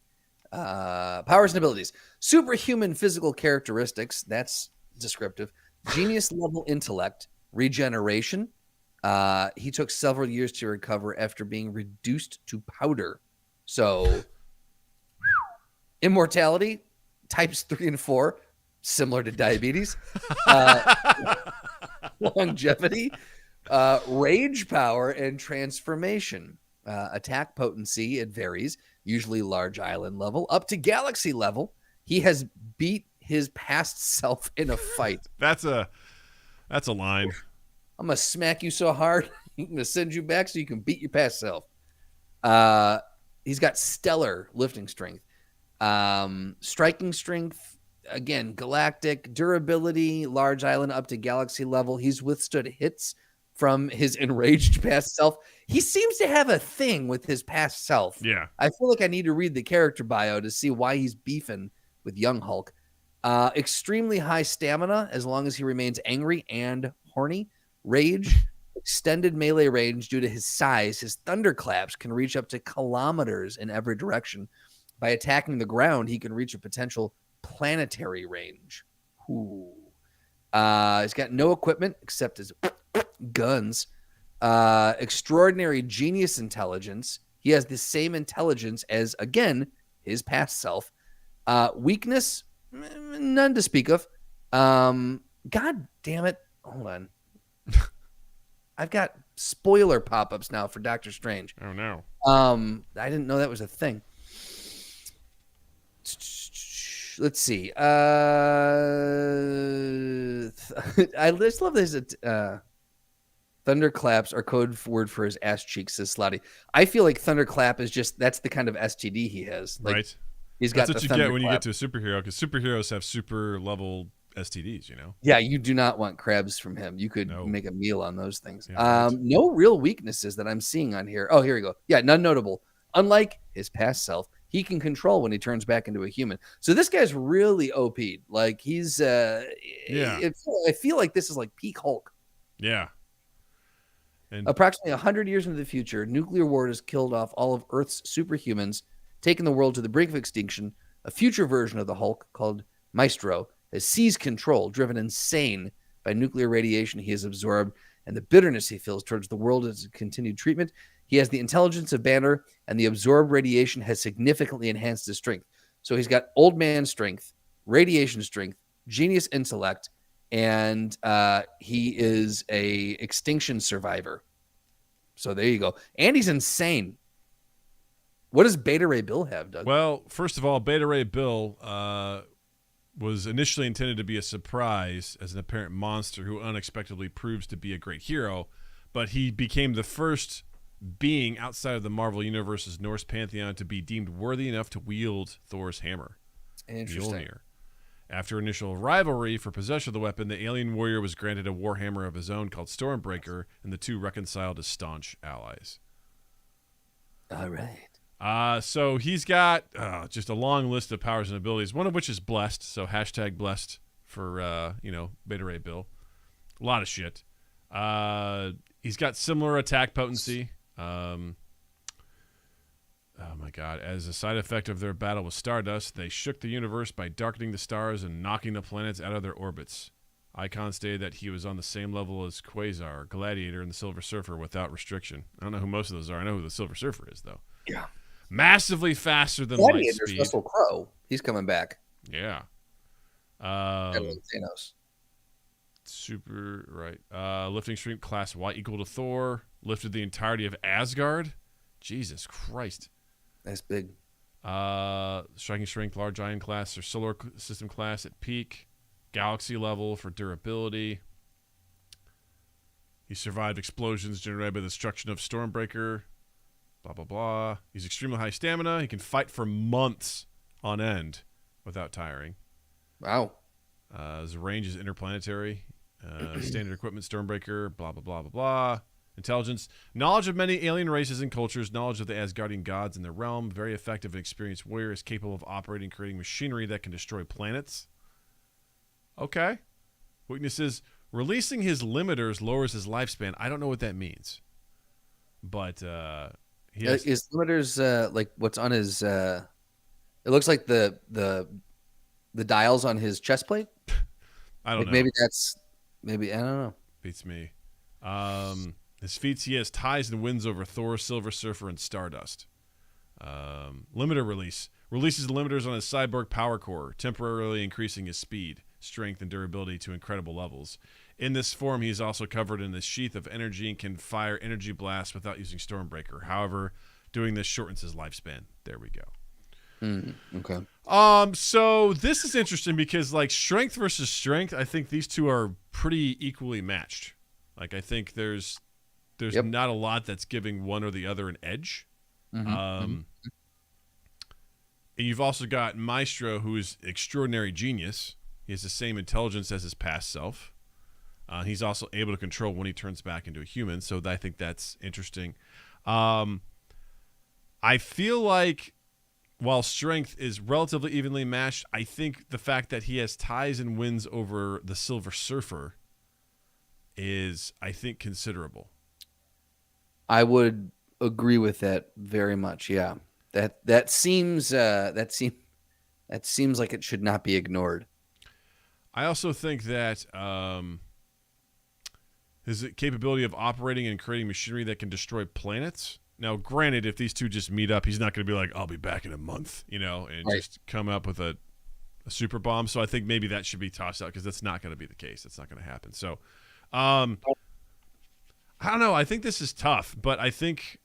Powers and abilities. Superhuman physical characteristics. That's descriptive. Genius level intellect. Regeneration. He took several years to recover after being reduced to powder. So immortality, types 3 and 4, similar to diabetes. Longevity, rage power, and transformation. Attack potency, it varies, usually large island level, up to galaxy level. He has beat his past self in a fight. That's a line. I'm going to smack you so hard, I'm going to send you back so you can beat your past self. He's got stellar lifting strength. Striking strength, again, galactic. Durability, large island up to galaxy level. He's withstood hits from his enraged past self. He seems to have a thing with his past self. Yeah. I feel like I need to read the character bio to see why he's beefing with young Hulk. Extremely high stamina as long as he remains angry and horny. Rage, extended melee range due to his size. His thunderclaps can reach up to kilometers in every direction. By attacking the ground, he can reach a potential planetary range. Ooh. He's got no equipment except his guns. Extraordinary genius intelligence. He has the same intelligence as, again, his past self. Weakness, none to speak of. God damn it. Hold on. I've got spoiler pop-ups now for Doctor Strange. Oh, no. I didn't know that was a thing. Let's see. I just love this. Thunderclaps are code word for his ass cheeks, says Slotty. I feel like thunderclap is just, that's the kind of STD he has. Like, right. He's got That's what you get when you get to a superhero, because superheroes have super level STDs, you know? Yeah, you do not want crabs from him. You could No. make a meal on those things. Yeah, right. No real weaknesses that I'm seeing on here. Oh, here we go. Yeah, none notable. Unlike his past self, he can control when he turns back into a human. So this guy's really OP'd. Like, he's I feel like this is like peak Hulk. Yeah. And Approximately 100 years into the future, nuclear war has killed off all of Earth's superhumans, taking the world to the brink of extinction. A future version of the Hulk, called Maestro, has seized control, driven insane by nuclear radiation he has absorbed and the bitterness he feels towards the world as continued treatment. He has the intelligence of Banner, and the absorbed radiation has significantly enhanced his strength. So he's got old man strength, radiation strength, genius intellect, and he is a extinction survivor. So there you go. And he's insane. What does Beta Ray Bill have, Doug? well, first of all, Beta Ray Bill was initially intended to be a surprise as an apparent monster who unexpectedly proves to be a great hero, but he became the first being outside of the Marvel Universe's Norse pantheon to be deemed worthy enough to wield Thor's hammer. Interesting. Mjolnir. After initial rivalry for possession of the weapon, the alien warrior was granted a warhammer of his own called Stormbreaker, and the two reconciled as staunch allies. All right. So he's got just a long list of powers and abilities, one of which is blessed. So hashtag blessed for, Beta Ray Bill. A lot of shit. He's got similar attack potency. Oh my God. As a side effect of their battle with Stardust, they shook the universe by darkening the stars and knocking the planets out of their orbits. Icon stated that he was on the same level as Quasar, Gladiator, and the Silver Surfer without restriction. I don't know who most of those are. I know who the Silver Surfer is, though. Yeah. Massively faster than light Gladiator's speed. Russell Crowe. He's coming back. Yeah. Thanos. Super right. Lifting strength class Y equal to Thor. Lifted the entirety of Asgard. Jesus Christ. That's big. Striking strength, large iron class or solar system class at peak. Galaxy level for durability. He survived explosions generated by the destruction of Stormbreaker. Blah, blah, blah. He's extremely high stamina. He can fight for months on end without tiring. Wow. His range is interplanetary. Standard equipment, Stormbreaker, blah, blah, blah, blah, blah. Intelligence, knowledge of many alien races and cultures, knowledge of the Asgardian gods and their realm. Very effective and experienced warrior, is capable of operating and creating machinery that can destroy planets. Okay. Weaknesses, releasing his limiters lowers his lifespan. I don't know what that means. But he has... his limiters, like what's on his... it looks like the dials on his chest plate. I don't know. Maybe that's... Maybe, I don't know. Beats me. His feats, he has ties and wins over Thor, Silver Surfer, and Stardust. Limiter release. Releases the limiters on his cyborg power core, temporarily increasing his speed, strength, and durability to incredible levels. In this form, he is also covered in a sheath of energy and can fire energy blasts without using Stormbreaker. However, doing this shortens his lifespan. There we go. Okay. So this is interesting because, like, strength versus strength, I think these two are pretty equally matched. Like, I think there's not a lot that's giving one or the other an edge. And you've also got Maestro, who is extraordinary genius. He has the same intelligence as his past self. He's also able to control when he turns back into a human, so I think that's interesting. I feel like while strength is relatively evenly matched, I think the fact that he has ties and wins over the Silver Surfer is, I think, considerable. I would agree with that very much. Yeah, that seems like it should not be ignored. I also think that his capability of operating and creating machinery that can destroy planets. Now, granted, if these two just meet up, he's not going to be like, "I'll be back in a month," and just come up with a super bomb. So I think maybe that should be tossed out because that's not going to be the case. That's not going to happen. So. I don't know. I think this is tough, but I think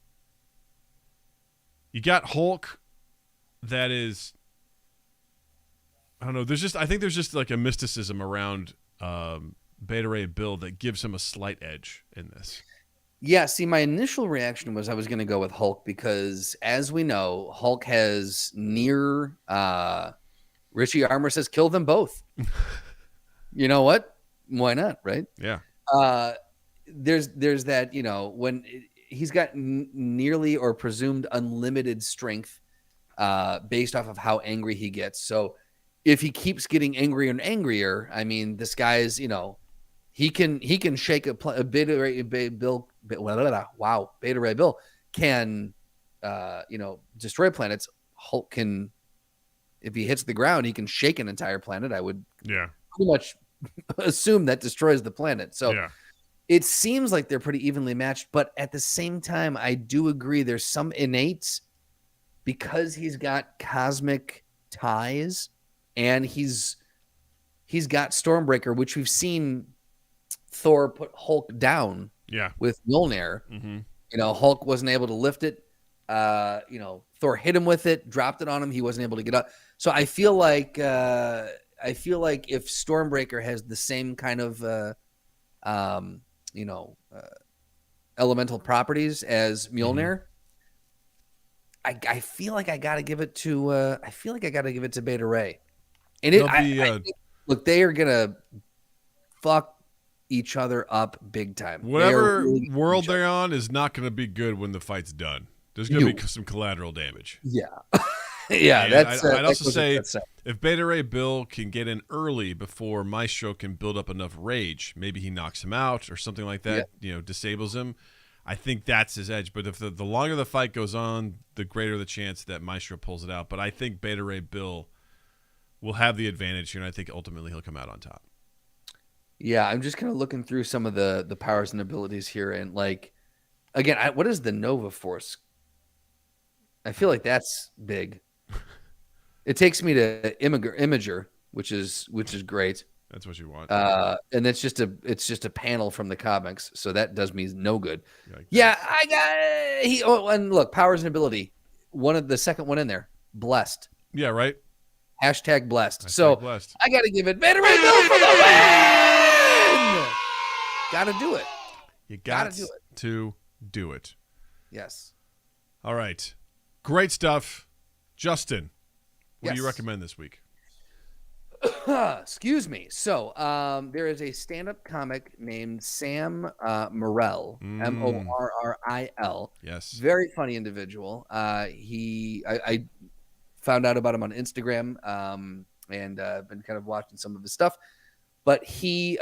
you got Hulk that is, I don't know. I think there's just like a mysticism around Beta Ray Bill that gives him a slight edge in this. Yeah. See, my initial reaction was I was going to go with Hulk because, as we know, Hulk has near, Richie Armour says, kill them both. You know what? Why not? Right. Yeah. There's that, when he's got nearly or presumed unlimited strength based off of how angry he gets. So if he keeps getting angrier and angrier, I mean, this guy's, he can shake a Beta Ray Bill. Wow. Beta Ray Bill can, destroy planets. Hulk can, if he hits the ground, he can shake an entire planet. I would pretty much assume that destroys the planet. So it seems like they're pretty evenly matched, but at the same time, I do agree there's some innate, because he's got cosmic ties and he's got Stormbreaker, which we've seen Thor put Hulk down with Mjolnir. Hulk wasn't able to lift it. Thor hit him with it, dropped it on him. He wasn't able to get up. So I feel like if Stormbreaker has the same kind of elemental properties as Mjolnir, I feel like I gotta give it to Beta Ray. And I think, look, they are gonna fuck each other up big time. Whatever world they're on is not gonna be good when the fight's done. There's gonna be some collateral damage. Yeah. Yeah, I'd also say if Beta Ray Bill can get in early before Maestro can build up enough rage, maybe he knocks him out or something like that, disables him. I think that's his edge. But if the longer the fight goes on, the greater the chance that Maestro pulls it out. But I think Beta Ray Bill will have the advantage here, and I think ultimately he'll come out on top. Yeah, I'm just kind of looking through some of the powers and abilities here, and like, again, what is the Nova Force? I feel like that's big. It takes me to Imager, which is great. That's what you want. And it's just a panel from the comics, so that does me no good. Yeah, and look, powers and ability. The second one in there, blessed. Yeah, right. #blessed. Blessed. I got to give it Beta Ray Bill for the win. Got to do it. You got to do it. Yes. All right. Great stuff. Justin, what do you recommend this week? Excuse me. So, there is a stand-up comic named Sam Morril, Morril. Yes. Very funny individual. I found out about him on Instagram, and been kind of watching some of his stuff. But he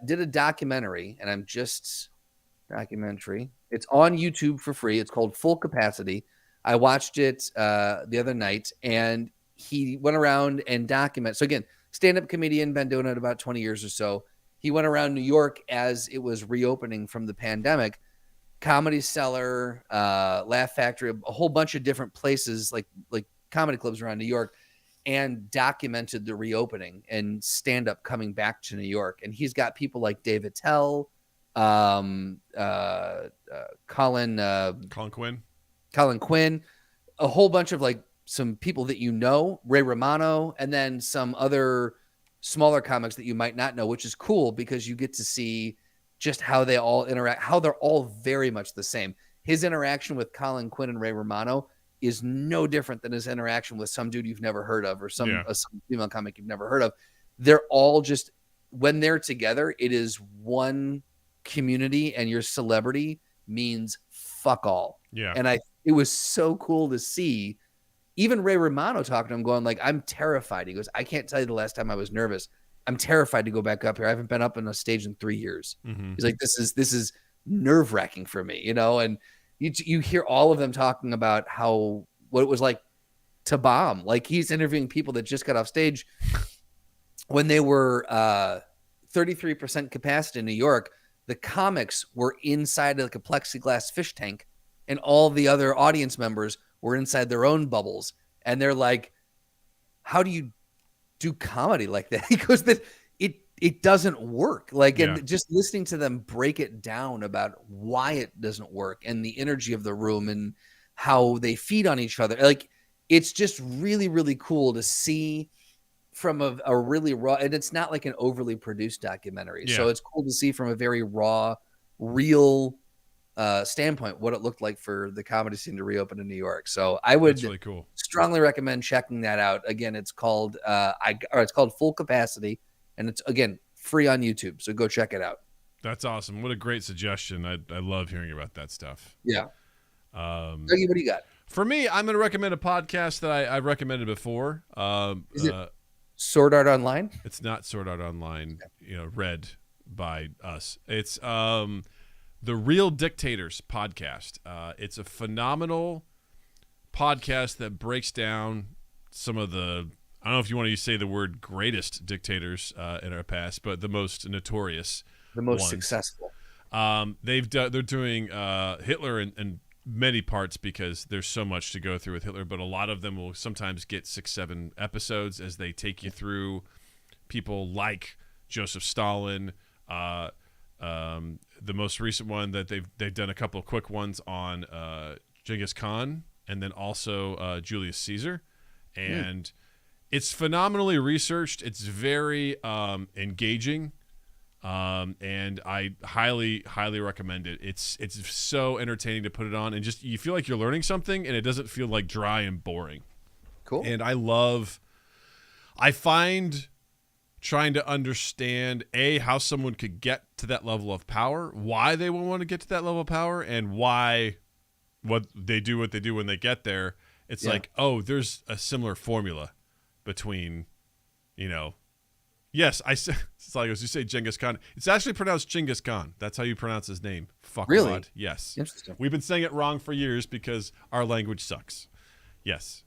did a documentary, and documentary. It's on YouTube for free. It's called Full Capacity. I watched it the other night, and he went around and documented. So again, stand-up comedian, been doing it about 20 years or so. He went around New York as it was reopening from the pandemic. Comedy Cellar, Laugh Factory, a whole bunch of different places like comedy clubs around New York, and documented the reopening and stand-up coming back to New York. And he's got people like Dave Attell, Colin Quinn, a whole bunch of like some people that you know, Ray Romano, and then some other smaller comics that you might not know, which is cool because you get to see just how they all interact, how they're all very much the same. His interaction with Colin Quinn and Ray Romano is no different than his interaction with some dude you've never heard of or some female comic you've never heard of. They're all just, when they're together, it is one community, and your celebrity means fuck all. Yeah. And it was so cool to see even Ray Romano talking to him going like, I'm terrified. He goes, I can't tell you the last time I was nervous. I'm terrified to go back up here. I haven't been up on a stage in 3 years. Mm-hmm. He's like, this is nerve wracking for me, you know? And you hear all of them talking about what it was like to bomb. Like he's interviewing people that just got off stage when they were 33% capacity in New York. The comics were inside of like a plexiglass fish tank, and all the other audience members were inside their own bubbles. And they're like, how do you do comedy like that? He goes, that it doesn't work. Like, and just listening to them break it down about why it doesn't work and the energy of the room and how they feed on each other. Like, it's just really, really cool to see from a really raw, and it's not like an overly produced documentary. Yeah. So it's cool to see from a very raw, real standpoint what it looked like for the comedy scene to reopen in New York. So I would really cool. Strongly recommend checking that out. Again, it's called it's called Full Capacity, and it's again free on YouTube. So go check it out. That's awesome. What a great suggestion. I love hearing about that stuff. Yeah. Dougie, what do you got? For me, I'm going to recommend a podcast that I've recommended before. Is it Sword Art Online? It's not Sword Art Online, read by us. It's the Real Dictators podcast. It's a phenomenal podcast that breaks down some of the, I don't know if you want to say the word greatest dictators in our past, but the most notorious, the most ones. Successful. They're doing Hitler in many parts because there's so much to go through with Hitler, but a lot of them will sometimes get 6-7 episodes as they take you through people like Joseph Stalin. The most recent one that they've done a couple of quick ones on Genghis Khan, and then also Julius Caesar, and it's phenomenally researched. It's very engaging. And I highly recommend it. It's so entertaining to put it on, and just you feel like you're learning something, and it doesn't feel like dry and boring. Cool. And I find trying to understand how someone could get to that level of power, why they would want to get to that level of power, and why what they do when they get there. It's like, oh, there's a similar formula between, yes, it's like as you say Genghis Khan. It's actually pronounced Genghis Khan. That's how you pronounce his name. Fuck. Really? Yes. Interesting. We've been saying it wrong for years because our language sucks. Yes.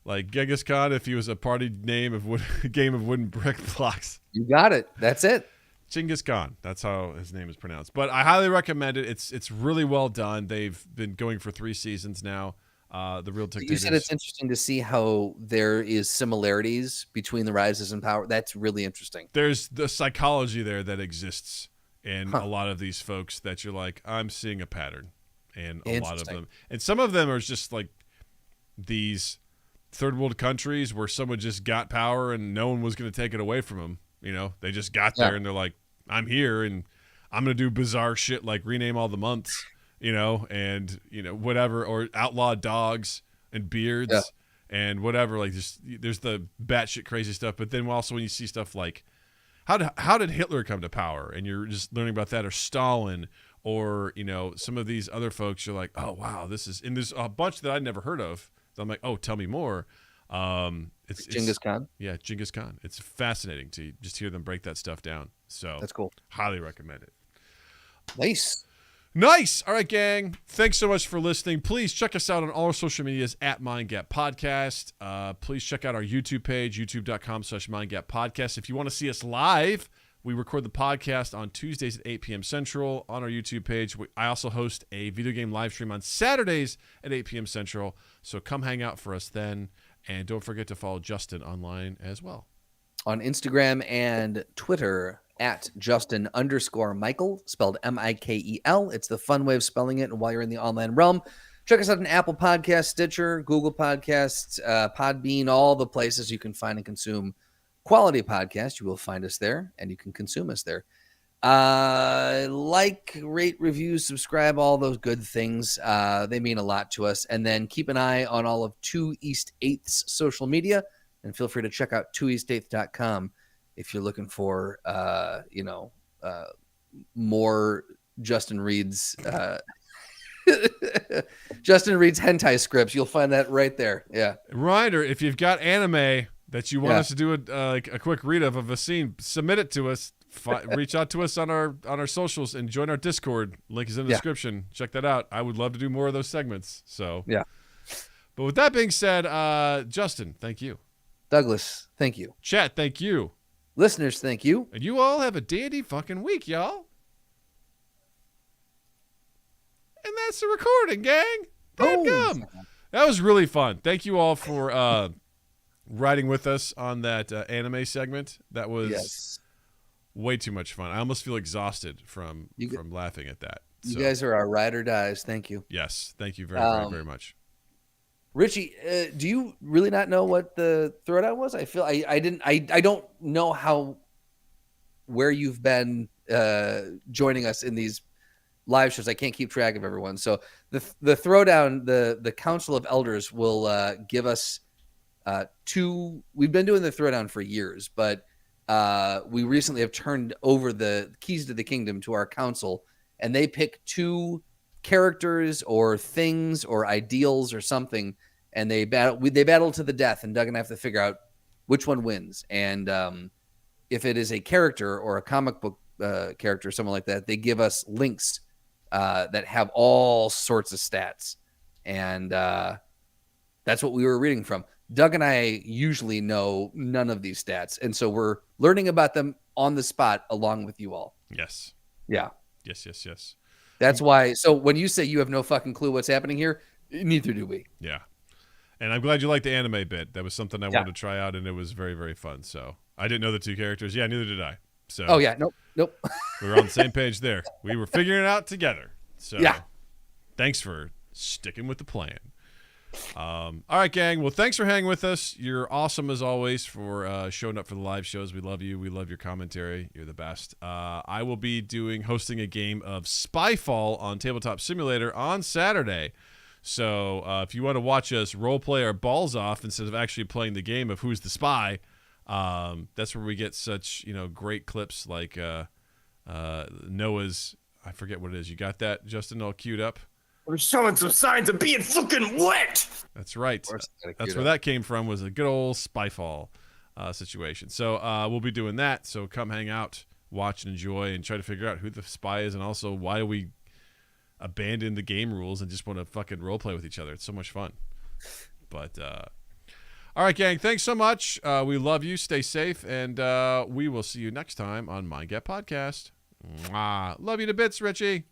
Like Genghis Khan, if he was a party name of a game of wooden brick blocks. You got it. That's it. Genghis Khan. That's how his name is pronounced. But I highly recommend it. It's really well done. They've been going for 3 seasons now. The Real Dictators. You said it's interesting to see how there is similarities between the rises in power. That's really interesting. There's the psychology there that exists in a lot of these folks that you're like, I'm seeing a pattern in a lot of them. And some of them are just like these third world countries where someone just got power and no one was going to take it away from them. They just got there and they're like, I'm here and I'm going to do bizarre shit like rename all the months, and whatever, or outlaw dogs and beards and whatever. Like there's the batshit crazy stuff, but then also when you see stuff like how did Hitler come to power, and you're just learning about that, or Stalin, or some of these other folks, you're like, oh wow, this is, and there's a bunch that I'd never heard of. So I'm like, oh, tell me more. It's Genghis Khan. Yeah, Genghis Khan. It's fascinating to just hear them break that stuff down. So That's cool. Highly recommend it. Nice. All right, gang. Thanks so much for listening. Please check us out on all our social medias at MindGap Podcast. Please check out our YouTube page, youtube.com/MindGap Podcast. If you want to see us live, we record the podcast on Tuesdays at 8 p.m. Central on our YouTube page. I also host a video game live stream on Saturdays at 8 p.m. Central. So come hang out for us then. And don't forget to follow Justin online as well. On Instagram and Twitter at Justin_Michael, spelled Mikel. It's the fun way of spelling it. And while you're in the online realm, check us out on Apple Podcasts, Stitcher, Google Podcasts, Podbean, all the places you can find and consume quality podcasts. You will find us there, and you can consume us there. Like, rate, review, subscribe, all those good things. They mean a lot to us. And then keep an eye on all of 2 East 8th's social media, and feel free to check out 2east8th.com if you're looking for, more Justin Reed's hentai scripts. You'll find that right there. Yeah. Reminder, if you've got anime that you want us to do a quick read of a scene, submit it to us. Reach out to us on our socials and join our Discord. Link is in the description. Check that out. I would love to do more of those segments. So yeah. But with that being said, Justin, thank you. Douglas, thank you. Chat, thank you. Listeners, thank you. And you all have a dandy fucking week, y'all. And that's the recording, gang. Dadgum. That was really fun. Thank you all for riding with us on that anime segment. That was way too much fun. I almost feel exhausted from laughing at that. You guys are our ride or dies. Thank you. Yes. Thank you very, very, very much. Richie, do you really not know what the throwdown was? I feel I didn't. I don't know where you've been joining us in these live shows. I can't keep track of everyone. So the throwdown, the Council of Elders will give us 2. We've been doing the throwdown for years, but we recently have turned over the keys to the kingdom to our council, and they pick 2 characters or things or ideals or something, and they battle to the death, and Doug and I have to figure out which one wins. And if it is a character or a comic book character or something like that, they give us links that have all sorts of stats, and that's what we were reading from. Doug and I usually know none of these stats, and so we're learning about them on the spot along with you all. Yes. Yeah. Yes. That's why. So when you say you have no fucking clue what's happening here, neither do we. Yeah. And I'm glad you liked the anime bit. That was something I wanted to try out, and it was very, very fun. So I didn't know the 2 characters. Yeah, neither did I. So. Oh, yeah. Nope. We were on the same page there. We were figuring it out together. So thanks for sticking with the plan. All right, gang. Well, thanks for hanging with us. You're awesome as always for showing up for the live shows. We love you. We love your commentary. You're the best. I will be hosting a game of Spyfall on Tabletop Simulator on Saturday. So if you want to watch us role play our balls off instead of actually playing the game of Who's the Spy, that's where we get such great clips like Noah's. I forget what it is. You got that, Justin, all queued up? We're showing some signs of being fucking wet. That's right. That's where that came from, was a good old Spyfall situation. So we'll be doing that. So come hang out, watch and enjoy, and try to figure out who the spy is, and also why we abandon the game rules and just want to fucking role play with each other. It's so much fun. But all right, gang. Thanks so much. We love you. Stay safe, and we will see you next time on MindGap Podcast. Mwah. Love you to bits, Richie.